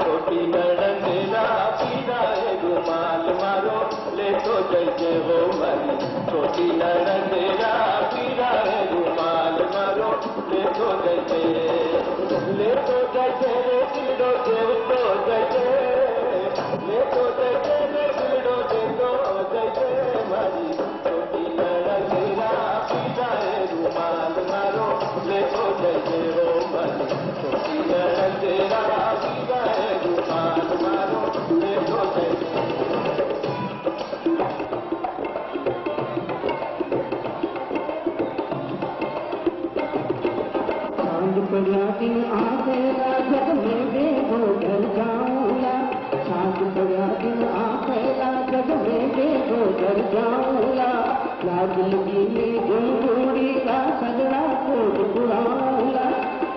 छोटी लड़न मेरा पीड़ा है रुमाल मारो ले तो जैसे हो मरी छोटी लड़न मेरा पीड़ा है रुमाल मारो ले तो जैसे रे सिलडो देव तो जैसे ले तो जैसे रे सिलडो दे तो जैसे मरी छोटी लड़न मेरा पीड़ा है रुमाल मारो ले तो जैसे हो मरी छोटी लड़न तेरा पीड़ा है रुमाल मारो ले तो जैसे पड़ा दिन आएगा जब मैं देखो घर जाऊंगा सांस पड़ा दिन आएगा जब मैं देखो घर जाऊंगा लाज लगी में गुंगूरी का सगड़ा कोट बुलाऊंगा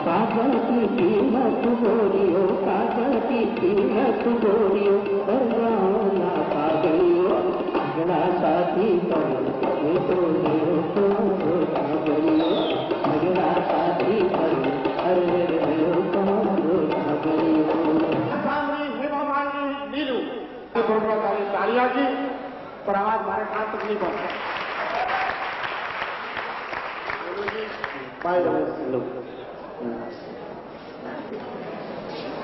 कागल की कीमत बोरियो कागल की कीमत बोरियो कर जाऊंगा पागलियो अगला साथी पर मैं तो पागलियो अगला साथी पर तालियां की पर आवाज हमारे कान तक नहीं पहुंचा।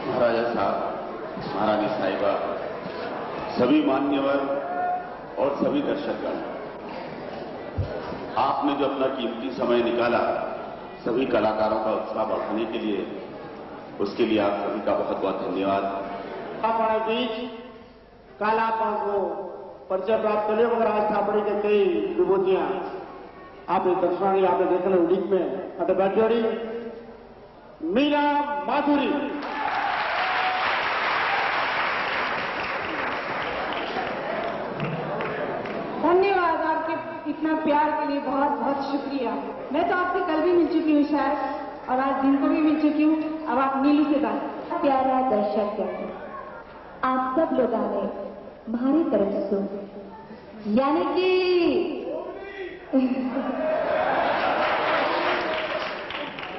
महाराजा साहब, महारानी साहिबा, सभी मान्यवर और सभी दर्शकगण, आपने जो अपना कीमती समय निकाला सभी कलाकारों का उत्साह बढ़ाने के लिए, उसके लिए आप सभी का बहुत बहुत धन्यवाद। हमारे बीच काला को परिचय प्राप्त कर लिया मगर आज थापड़ी के कई विभूतियां आपने दर्शनानी आपने देखने उड़ीक में अटे बैठी रही मीरा माधुरी। धन्यवाद, आपके इतना प्यार के लिए बहुत बहुत शुक्रिया। मैं तो आपसे कल भी मिल चुकी हूँ शायद, और आज दिन को भी मिल चुकी हूँ। अब आप नीलू से बात। प्यारा दर्शक आप सब लोग आए हमारी तरफ से, यानी कि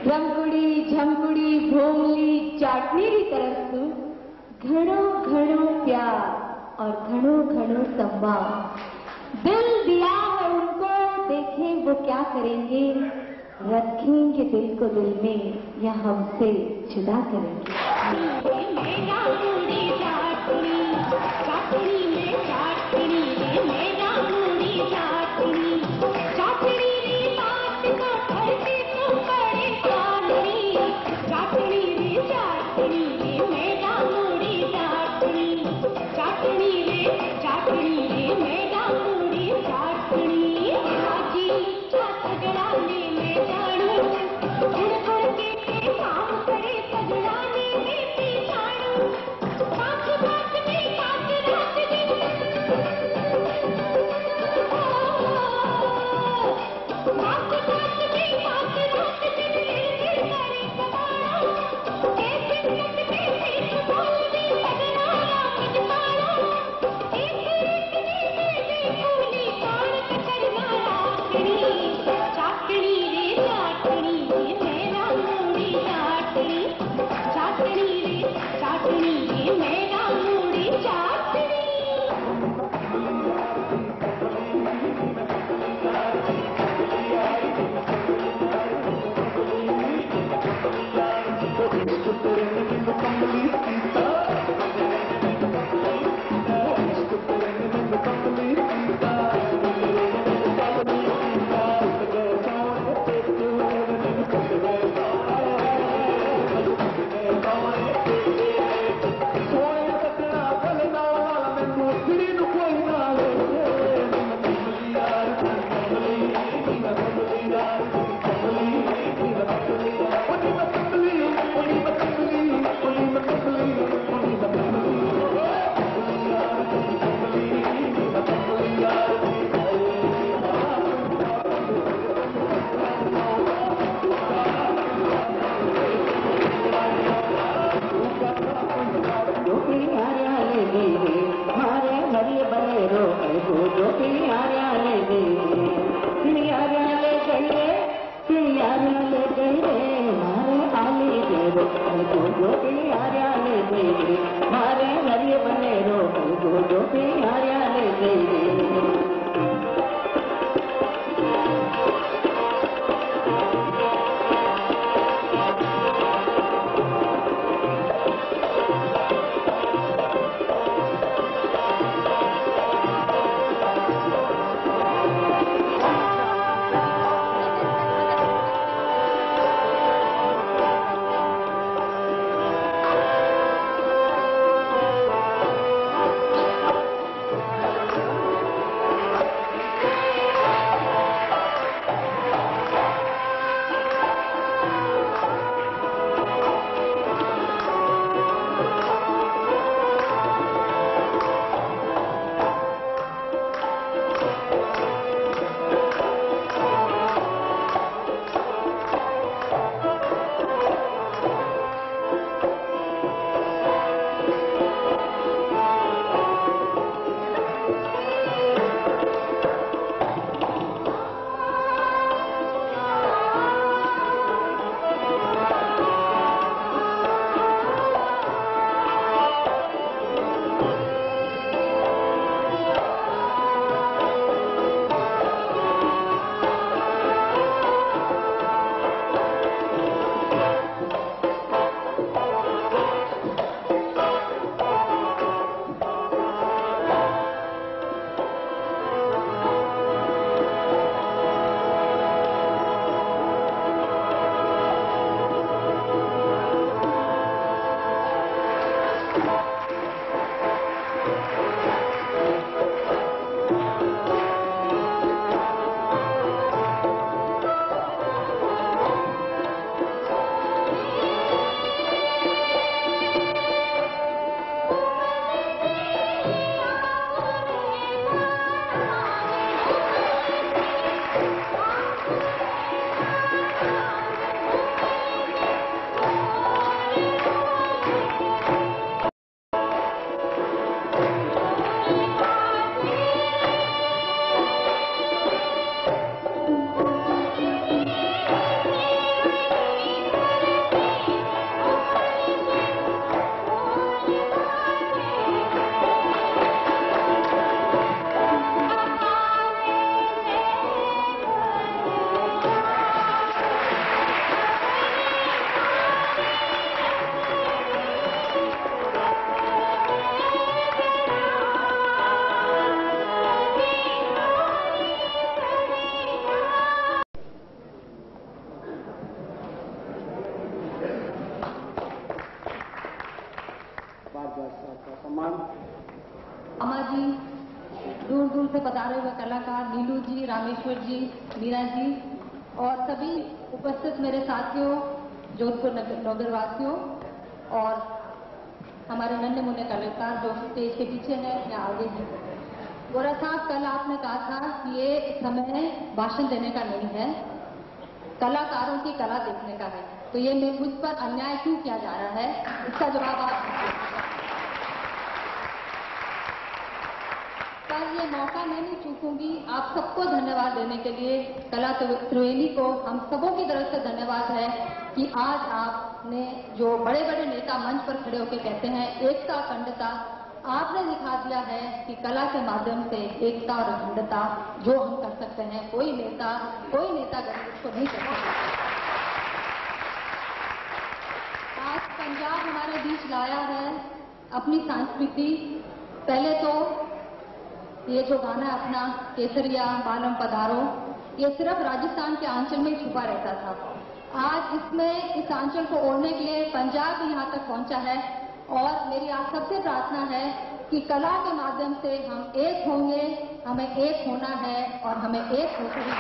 रंगुड़ी झमकुड़ी भोंगली चाटनी की तरफ से घणो घणो प्यार और घणो घणो संवाद। दिल दिया है उनको, देखें वो क्या करेंगे, रखेंगे दिल को दिल में या हमसे जुदा करेंगे। आर्या ले गई रे मारे आली देरो जो भी आर्या ले गई रे मारे नरिये बने रो जो भी आर्या ले गई रे अम्मा जी, दूर दूर से पधारे हुए कलाकार नीलू जी, रामेश्वर जी, मीरा जी और सभी उपस्थित मेरे साथियों, जोधपुर नगरवासियों और हमारे नन्हे मुन्ने कलाकार जो स्टेज के पीछे हैं या आगे हैं। गोरा साहब, कल आपने कहा था कि ये समय भाषण देने का नहीं है, कलाकारों की कला देखने का है। तो ये मुझ पर अन्याय क्यों किया जा रहा है, इसका जवाब आप दीजिए। पर ये मौका मैं नहीं चूकूंगी आप सबको धन्यवाद देने के लिए। कला त्रिवेणी को हम सबों की तरफ से धन्यवाद है कि आज आपने जो बड़े बड़े नेता मंच पर खड़े होकर कहते हैं एकता अखंडता, आपने दिखा दिया है कि कला के माध्यम से एकता और अखंडता जो हम कर सकते हैं, कोई नेता गरीब उसको नहीं कर सकता। आज पंजाब हमारे बीच लाया है अपनी संस्कृति। पहले तो ये जो गाना है अपना केसरिया बालम पधारो, ये सिर्फ राजस्थान के आंचल में छुपा रहता था। आज इसमें इस आंचल को ओढ़ने के लिए पंजाब भी यहाँ तक पहुंचा है और मेरी आप सबसे प्रार्थना है कि कला के माध्यम से हम एक होंगे, हमें एक होना है और हमें एक होकर ही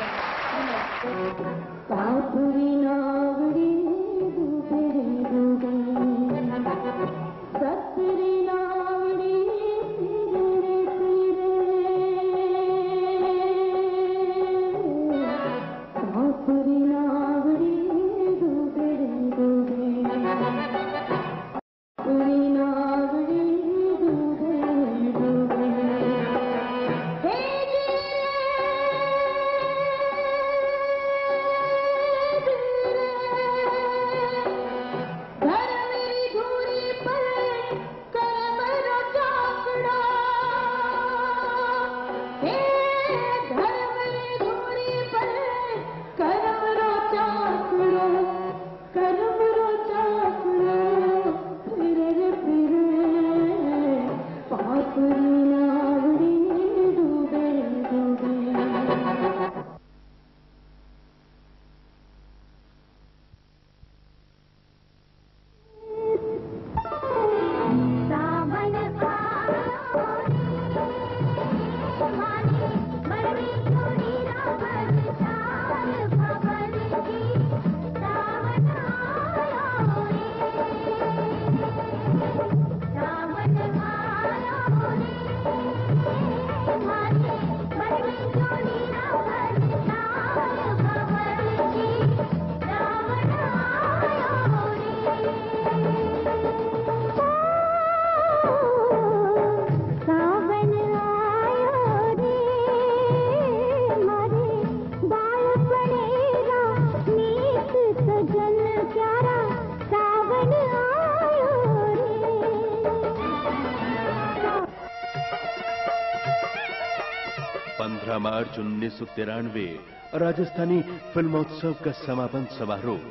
15 मार्च 1993 राजस्थानी फिल्मोत्सव का समापन समारोह।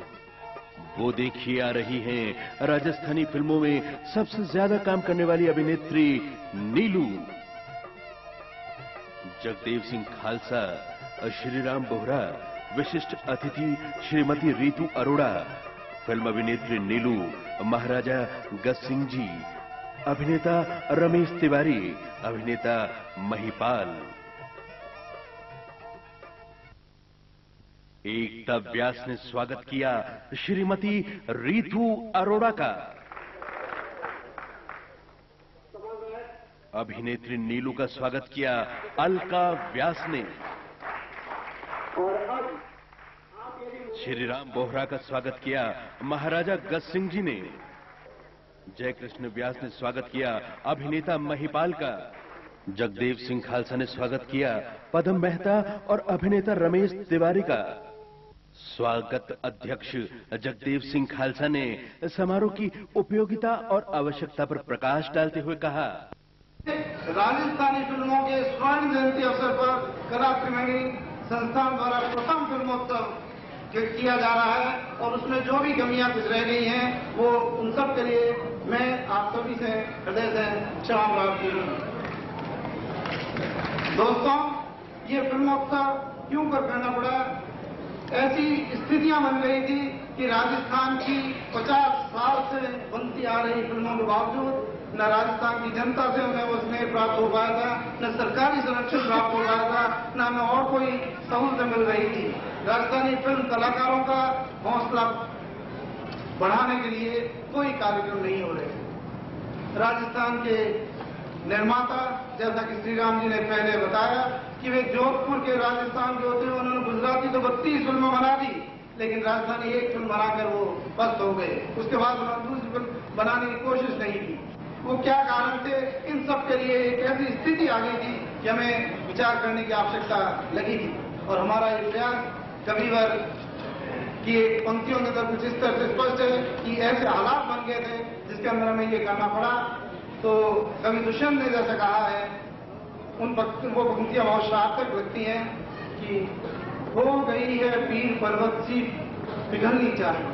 वो देखिए आ रही हैं राजस्थानी फिल्मों में सबसे ज्यादा काम करने वाली अभिनेत्री नीलू। जगदेव सिंह खालसा, श्रीराम बोहरा, विशिष्ट अतिथि श्रीमती रीतू अरोड़ा, फिल्म अभिनेत्री नीलू, महाराजा गज सिंह जी, अभिनेता रमेश तिवारी, अभिनेता महिपाल। एकता व्यास ने स्वागत किया श्रीमती रीतू अरोड़ा का। अभिनेत्री नीलू का स्वागत किया अलका व्यास ने। श्रीराम बोहरा का स्वागत किया महाराजा गज सिंह जी ने। जयकृष्ण व्यास ने स्वागत किया अभिनेता महिपाल का। जगदेव सिंह खालसा ने स्वागत किया पदम मेहता और अभिनेता रमेश तिवारी का। स्वागत अध्यक्ष जगदेव सिंह खालसा ने समारोह की उपयोगिता और आवश्यकता पर प्रकाश डालते हुए कहा, राजस्थानी फिल्मों के स्वर्ण जयंती अवसर पर कला त्रिवेणी संस्थान द्वारा प्रथम फिल्मोत्सव किया जा रहा है और उसमें जो भी कमियां कुछ रह गई हैं वो उन सब के लिए मैं आप सभी से हृदय से क्षमा प्रार्थी हूं। दोस्तों, ये फिल्मोत्सव क्यों करना पड़ा? ऐसी स्थितियां बन गई थी कि राजस्थान की 50 साल से बनती आ रही फिल्मों के बावजूद न राजस्थान की जनता से हमें वो स्नेह प्राप्त हो पाया था, न सरकारी संरक्षण प्राप्त हो पाया था, न हमें और कोई सहूलतें मिल रही थी। राजस्थानी फिल्म कलाकारों का हौसला बढ़ाने के लिए कोई कार्यक्रम नहीं हो रहे। राजस्थान के निर्माता, जैसा कि श्री राम जी ने पहले बताया कि वे जोधपुर के राजस्थान के होते हैं, उन्होंने गुजराती तो 32 फिल्में बना दी, लेकिन राजस्थानी एक फिल्म बनाकर वो पस्त हो गए। उसके बाद उन्होंने दूसरी फिल्म बनाने की कोशिश नहीं की। वो क्या कारण थे? इन सब के लिए एक ऐसी स्थिति आ गई थी कि हमें विचार करने की आवश्यकता लगी थी और हमारा ये प्रयास कविवर की पंक्तियों के अंदर कुछ इस तरह से स्पष्ट है कि ऐसे हालात बन गए थे जिसके अंदर हमें ये करना पड़ा। तो कवि दुष्यंत ने जैसा कहा है, वो पंक्तियां बहुत सार्थक लगती हैं कि हो गई है पीर पर्वत सी पिघलनी चाहिए,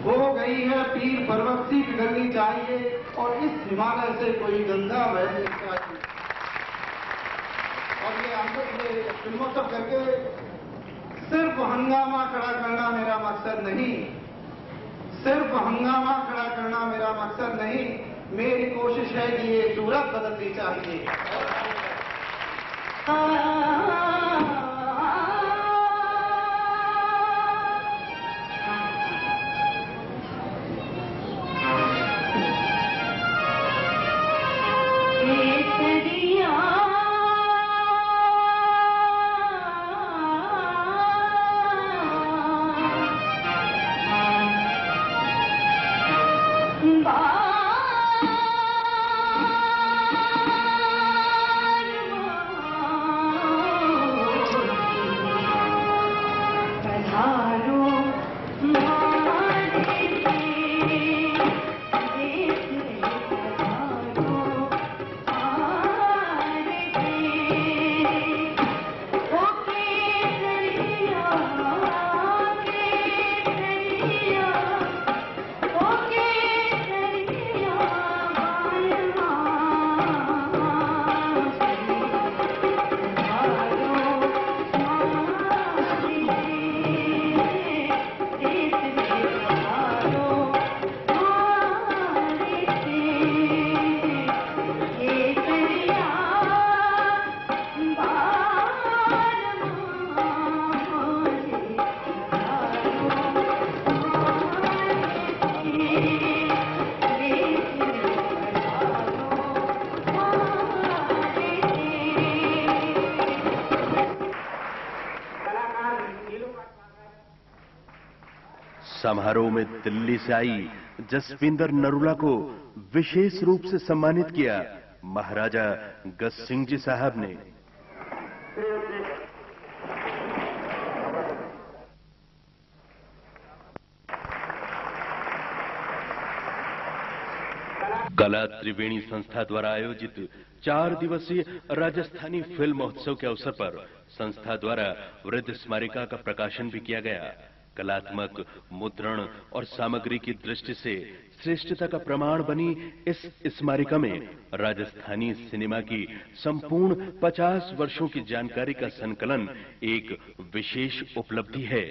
हो गई है पीर पर्वत सी पिघलनी चाहिए और इस हिमालय से कोई गंगा बहनी चाहिए। और ये फिल्मोत्सव करके सिर्फ हंगामा खड़ा करना मेरा मकसद नहीं, सिर्फ हंगामा खड़ा करना मेरा मकसद नहीं, मेरी कोशिश है कि ये सूरत बदलनी चाहिए। समारोह में दिल्ली से आई जसविंदर नरूला को विशेष रूप से सम्मानित किया महाराजा गज सिंह जी साहब ने। कला त्रिवेणी संस्था द्वारा आयोजित 4 दिवसीय राजस्थानी फिल्म महोत्सव के अवसर पर संस्था द्वारा वृद्ध स्मारिका का प्रकाशन भी किया गया। कलात्मक मुद्रण और सामग्री की दृष्टि से श्रेष्ठता का प्रमाण बनी इस स्मारिका में राजस्थानी सिनेमा की संपूर्ण 50 वर्षों की जानकारी का संकलन एक विशेष उपलब्धि है।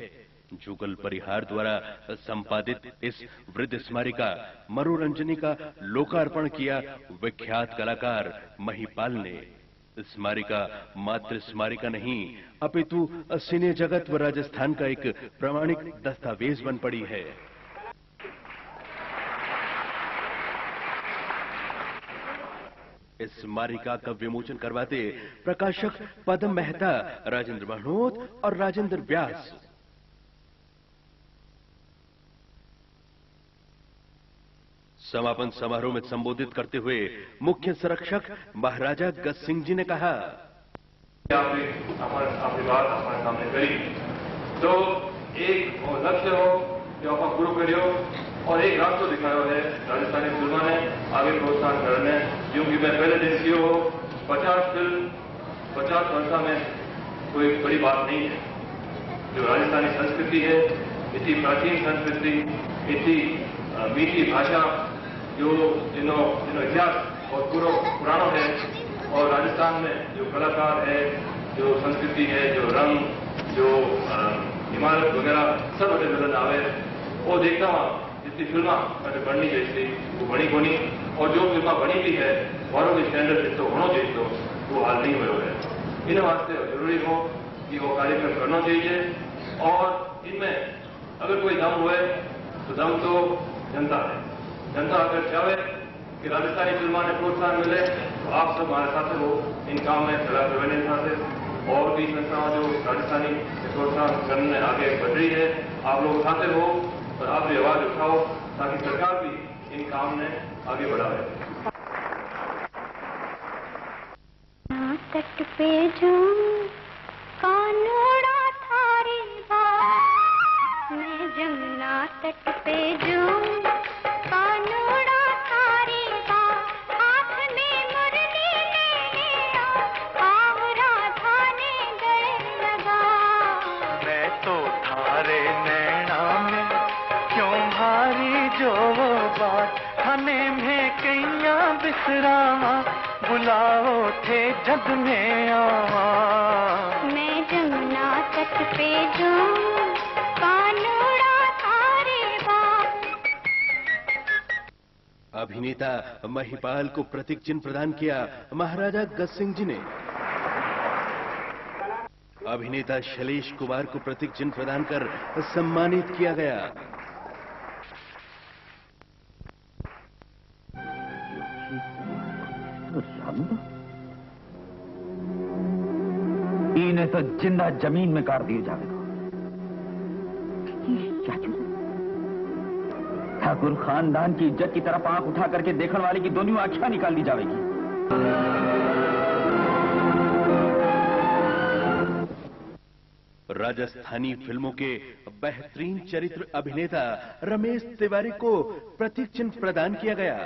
जुगल परिहार द्वारा संपादित इस वृद्ध स्मारिका मनोरंजनी का लोकार्पण किया विख्यात कलाकार महिपाल ने। स्मारिका मात्र स्मारिका नहीं अपितु सिने जगत व राजस्थान का एक प्रामाणिक दस्तावेज बन पड़ी है। इस स्मारिका का विमोचन करवाते प्रकाशक पदम मेहता, राजेंद्र महनोत और राजेंद्र व्यास। समापन समारोह में संबोधित करते हुए मुख्य संरक्षक महाराजा गज सिंह जी ने कहा, आपकी बात हमारे सामने करी तो एक लक्ष्य हो जो आप पूरा करियो और एक रास्ता दिखाया है राजस्थानी फिल्मों ने आगे प्रोत्साहन करने, क्योंकि मैं पहले दिन की हो 50 फिल्म 50 वर्षा में कोई बड़ी बात नहीं है। जो राजस्थानी संस्कृति है, इतनी प्राचीन संस्कृति, इतनी मीठी भाषा, जो इतिहास और पुराना है, और राजस्थान में जो कलाकार है, जो संस्कृति है, जो रंग, जो इमारत वगैरह सब अगर नजर आवे वो देखता वहाँ जितनी फिल्मा अगर बननी चाहिए वो बनी कोनी, और जो फिल्मा बनी भी है वालों के स्टैंडर्ड जितो होना चाहिए तो वो हाल नहीं हुए है। इन वास्ते जरूरी हो कि वो कार्यक्रम करना चाहिए, और इनमें अगर कोई दम हुए तो दम तो जनता है। जनता अगर चाहे कि राजस्थानी फिल्मों ने प्रोत्साहन मिले तो आप सब हमारे साथ हो इन काम में कला त्रिवेणी साथ और भी संस्थाओं जो राजस्थानी प्रोत्साहन करने आगे बढ़ रही है, आप लोग उठाते हो और आप भी आवाज उठाओ ताकि सरकार भी इन काम में आगे बढ़ाए। तट पे जो कानूड़ा थारी बात, मैं जमुना तट पे जो कानूड़ा थारी बात, हाथ में मुरली लेने आओ राधा ने गले लगा। मैं तो थारे नैना में क्यों भारी जो वो बात, थाने में कैया बिसरावा, बुलाओ थे जग में आवा। मैं जमुना तट पे जो कानूड़ा थारी बात। अभिनेता महिपाल को प्रतीक चिन्ह प्रदान किया महाराजा गज सिंह जी ने। अभिनेता शैलेश कुमार को प्रतीक चिन्ह प्रदान कर सम्मानित किया गया। इन्हें तो जिंदा जमीन में गाड़ दिए जाएगा। ठाकुर खानदान की इज्जत की तरफ आंख उठा करके देखने वाले की दोनों आंखें निकाल दी जाएगी। राजस्थानी फिल्मों के बेहतरीन चरित्र अभिनेता रमेश तिवारी को प्रतीक चिन्ह प्रदान किया गया।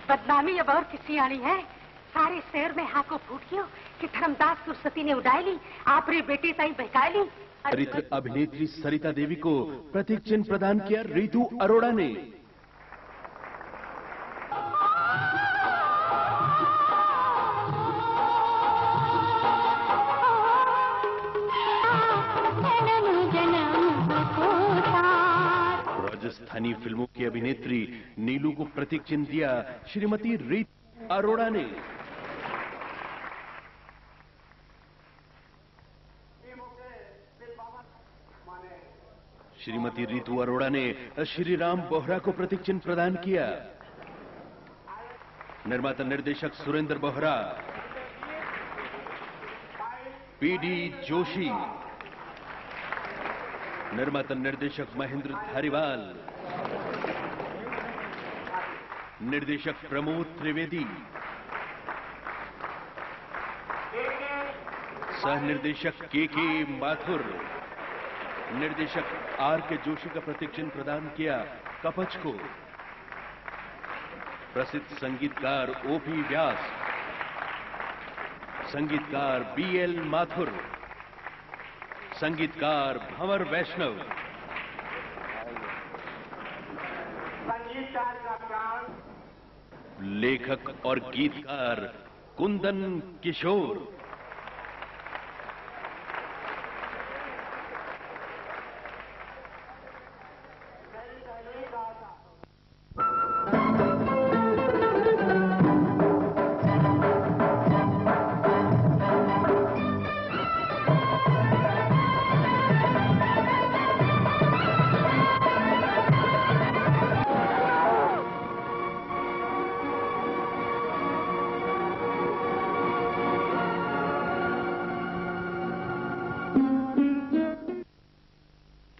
बदनामी अब और किसी आनी है। सारे शहर में हाको फूट गयो कि धर्मदास सुरसती ने उड़ाई ली, आप रे बेटी ताई बहकाई ली। चरित्र अभिनेत्री सरिता देवी को प्रतीक चिन्ह प्रदान किया रितु अरोड़ा ने। राजस्थानी फिल्मों की अभिनेत्री नीलू को प्रतीक चिन्ह दिया श्रीमती रितु अरोड़ा ने। श्रीमती रितु अरोड़ा ने श्री राम बोहरा को प्रतीक चिन्ह प्रदान किया। निर्माता निर्देशक सुरेंद्र बोहरा, पीडी जोशी, निर्माता निर्देशक महेंद्र धारीवाल, निर्देशक प्रमोद त्रिवेदी, सह निर्देशक के माथुर, निर्देशक R.K. जोशी का प्रतीक चिन्ह प्रदान किया कपच को। प्रसिद्ध संगीतकार O.P. व्यास, संगीतकार B.L. माथुर, संगीतकार भंवर वैष्णव, संगीतकार का प्राण, लेखक और गीतकार कुंदन किशोर,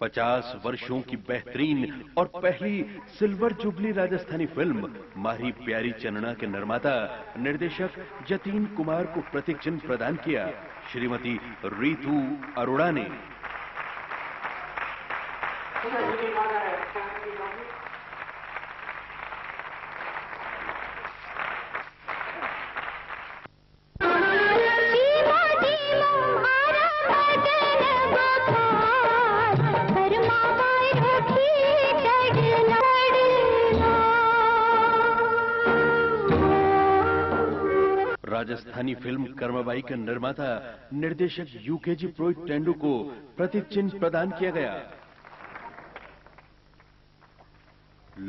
पचास वर्षों की बेहतरीन और पहली सिल्वर जुबली राजस्थानी फिल्म मारी प्यारी चन्ना के निर्माता निर्देशक जतीन कुमार को प्रतीक चिन्ह प्रदान किया श्रीमती रीतू अरोड़ा ने। राजस्थानी फिल्म कर्मबाई के निर्माता निर्देशक यूकेजी प्रोहित टेंडू को प्रतीक चिन्ह प्रदान किया गया।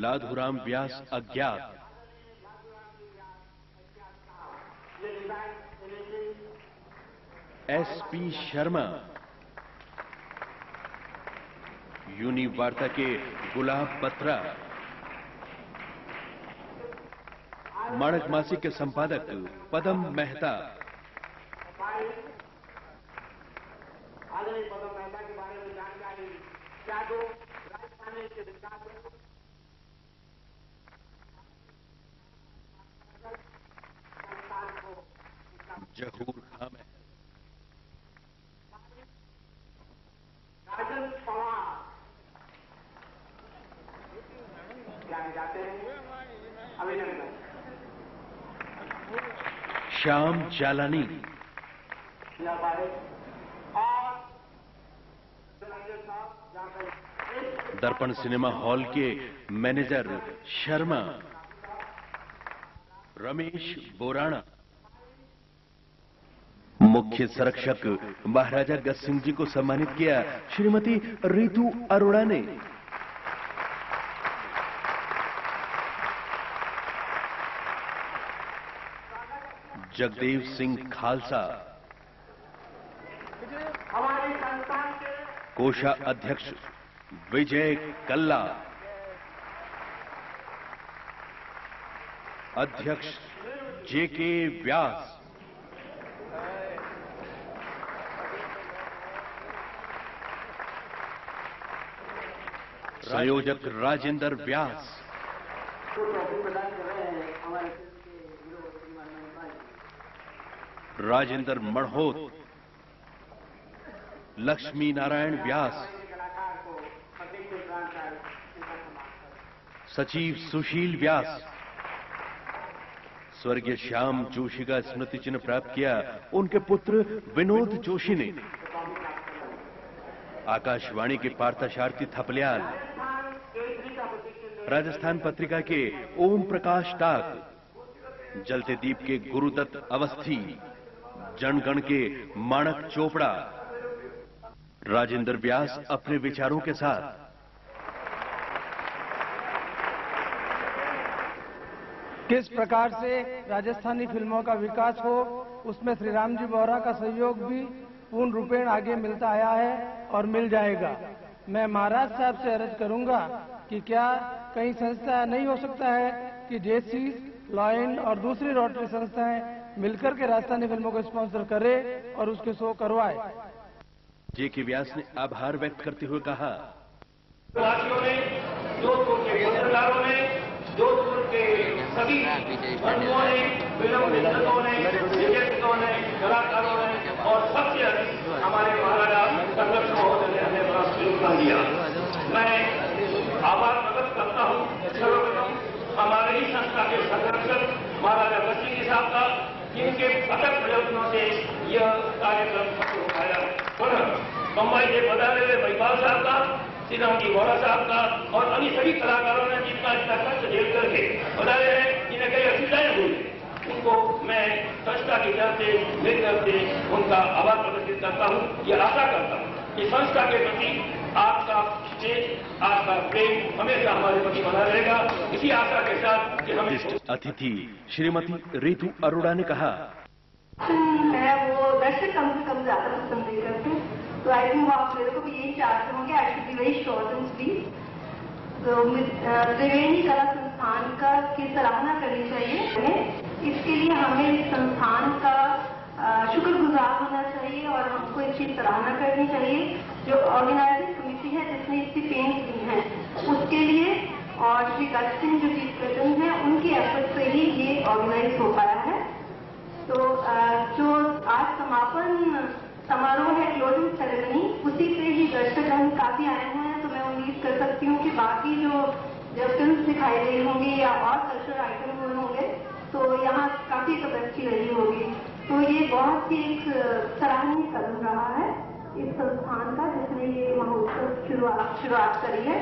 लाधुराम व्यास अज्ञात, S.P. शर्मा, यूनि वार्ता के गुलाब बत्रा, माणक मासिक के संपादक पदम मेहता, आदरणीय पदम मेहता के बारे में जानकारी क्या दो राजस्थानी के विकास जहूर खान है, राजन पवार जाने जाते हैं, अभिनंदन। श्याम जालानी, दर्पण सिनेमा हॉल के मैनेजर शर्मा, रमेश बोराणा, मुख्य संरक्षक महाराजा गज सिंह जी को सम्मानित किया श्रीमती रीतू अरोड़ा ने। जगदेव सिंह खालसा, हमारी संस्थान के कोषा अध्यक्ष विजय कल्ला, अध्यक्ष J.K. व्यास, संयोजक राजेंद्र व्यास, राजेंद्र मणहोत, लक्ष्मी नारायण व्यास, सचिव सुशील व्यास, स्वर्गीय श्याम जोशी का स्मृति चिन्ह प्राप्त किया उनके पुत्र विनोद जोशी ने। आकाशवाणी के पार्थसारथी थपलियाल, राजस्थान पत्रिका के ओम प्रकाश टाक, जलते दीप के गुरुदत्त अवस्थी, जनगण के माणक चोपड़ा, राजेंद्र व्यास अपने विचारों के साथ। किस प्रकार से राजस्थानी फिल्मों का विकास हो, उसमें श्री राम जी बोहरा का सहयोग भी पूर्ण रूपेण आगे मिलता आया है और मिल जाएगा। मैं महाराज साहब से अर्ज करूंगा कि क्या कई संस्था नहीं हो सकता है कि जेसी, लॉयन और दूसरी रोटरी संस्थाएं मिलकर के राजस्थानी फिल्मों को स्पॉन्सर करे और उसके शो करवाए। J.K. व्यास ने आभार व्यक्त करते हुए कहा, वासियों ने, जोधपुर के पत्रकारों ने, जोधपुर के सभी बंधुओं ने, फिल्म निर्माताओं ने, निर्देशकों ने, कलाकारों ने और सबसे अधिक हमारे महाराजा संरक्षण महोदय ने हमें बड़ा सहयोग साहब का, जिनके अथक प्रयत्नों से यह कार्यक्रम सफल हो पाया। पुनः बम्बई से पधारे हुए महिपाल साहब का, श्रीरामजी वोरा साहब का और अन्य सभी कलाकारों ने जितना कष्ट झेल करके पधारे हैं, जिन्हें कई असुविधाएं हुई, उनको मैं संस्था की तरफ से, मेरी तरफ से उनका आभार प्रदर्शित करता हूँ। यह आशा करता हूँ कि संस्था के प्रति आपका स्नेह, आपका प्रेम हमेशा हमारे प्रति बना रहेगा। इसी आशा के साथ कि हम अतिथि श्रीमती रितु अरोड़ा ने कहा, मैं वो दर्शक कम से कम ज्यादा पसंद नहीं करते, तो आई थिंक आप मेरे को भी यही चाहते होंगे। I should be very short and sweet. तो त्रिवेणी कला संस्थान की सराहना करनी चाहिए। इसके लिए हमें इस संस्थान का शुक्रगुजार होना चाहिए और हमको इसकी सराहना करनी चाहिए। जो ऑर्गेनाइजिंग कमेटी है जिसने इसकी पेंट दी है उसके लिए, और श्री गज सिंह जो चीफ प्रेसिडेंट हैं, उनकी एफर्ट से ही ये ऑर्गेनाइज हो पाया है। तो जो आज समापन समारोह है, क्लोजिंग सेरेमनी, उसी पे ही दर्शकगण काफी आए हुए हैं। तो मैं उम्मीद कर सकती हूँ कि बाकी जो जब फिल्म दिखाई गई होंगी या और कल्चरल आइटम हुए होंगे तो यहाँ काफी कैपेसिटी रही होगी। तो ये बहुत ही एक सराहनीय कदम रहा है इस संस्थान का, जिसने ये महोत्सव शुरुआत करी है।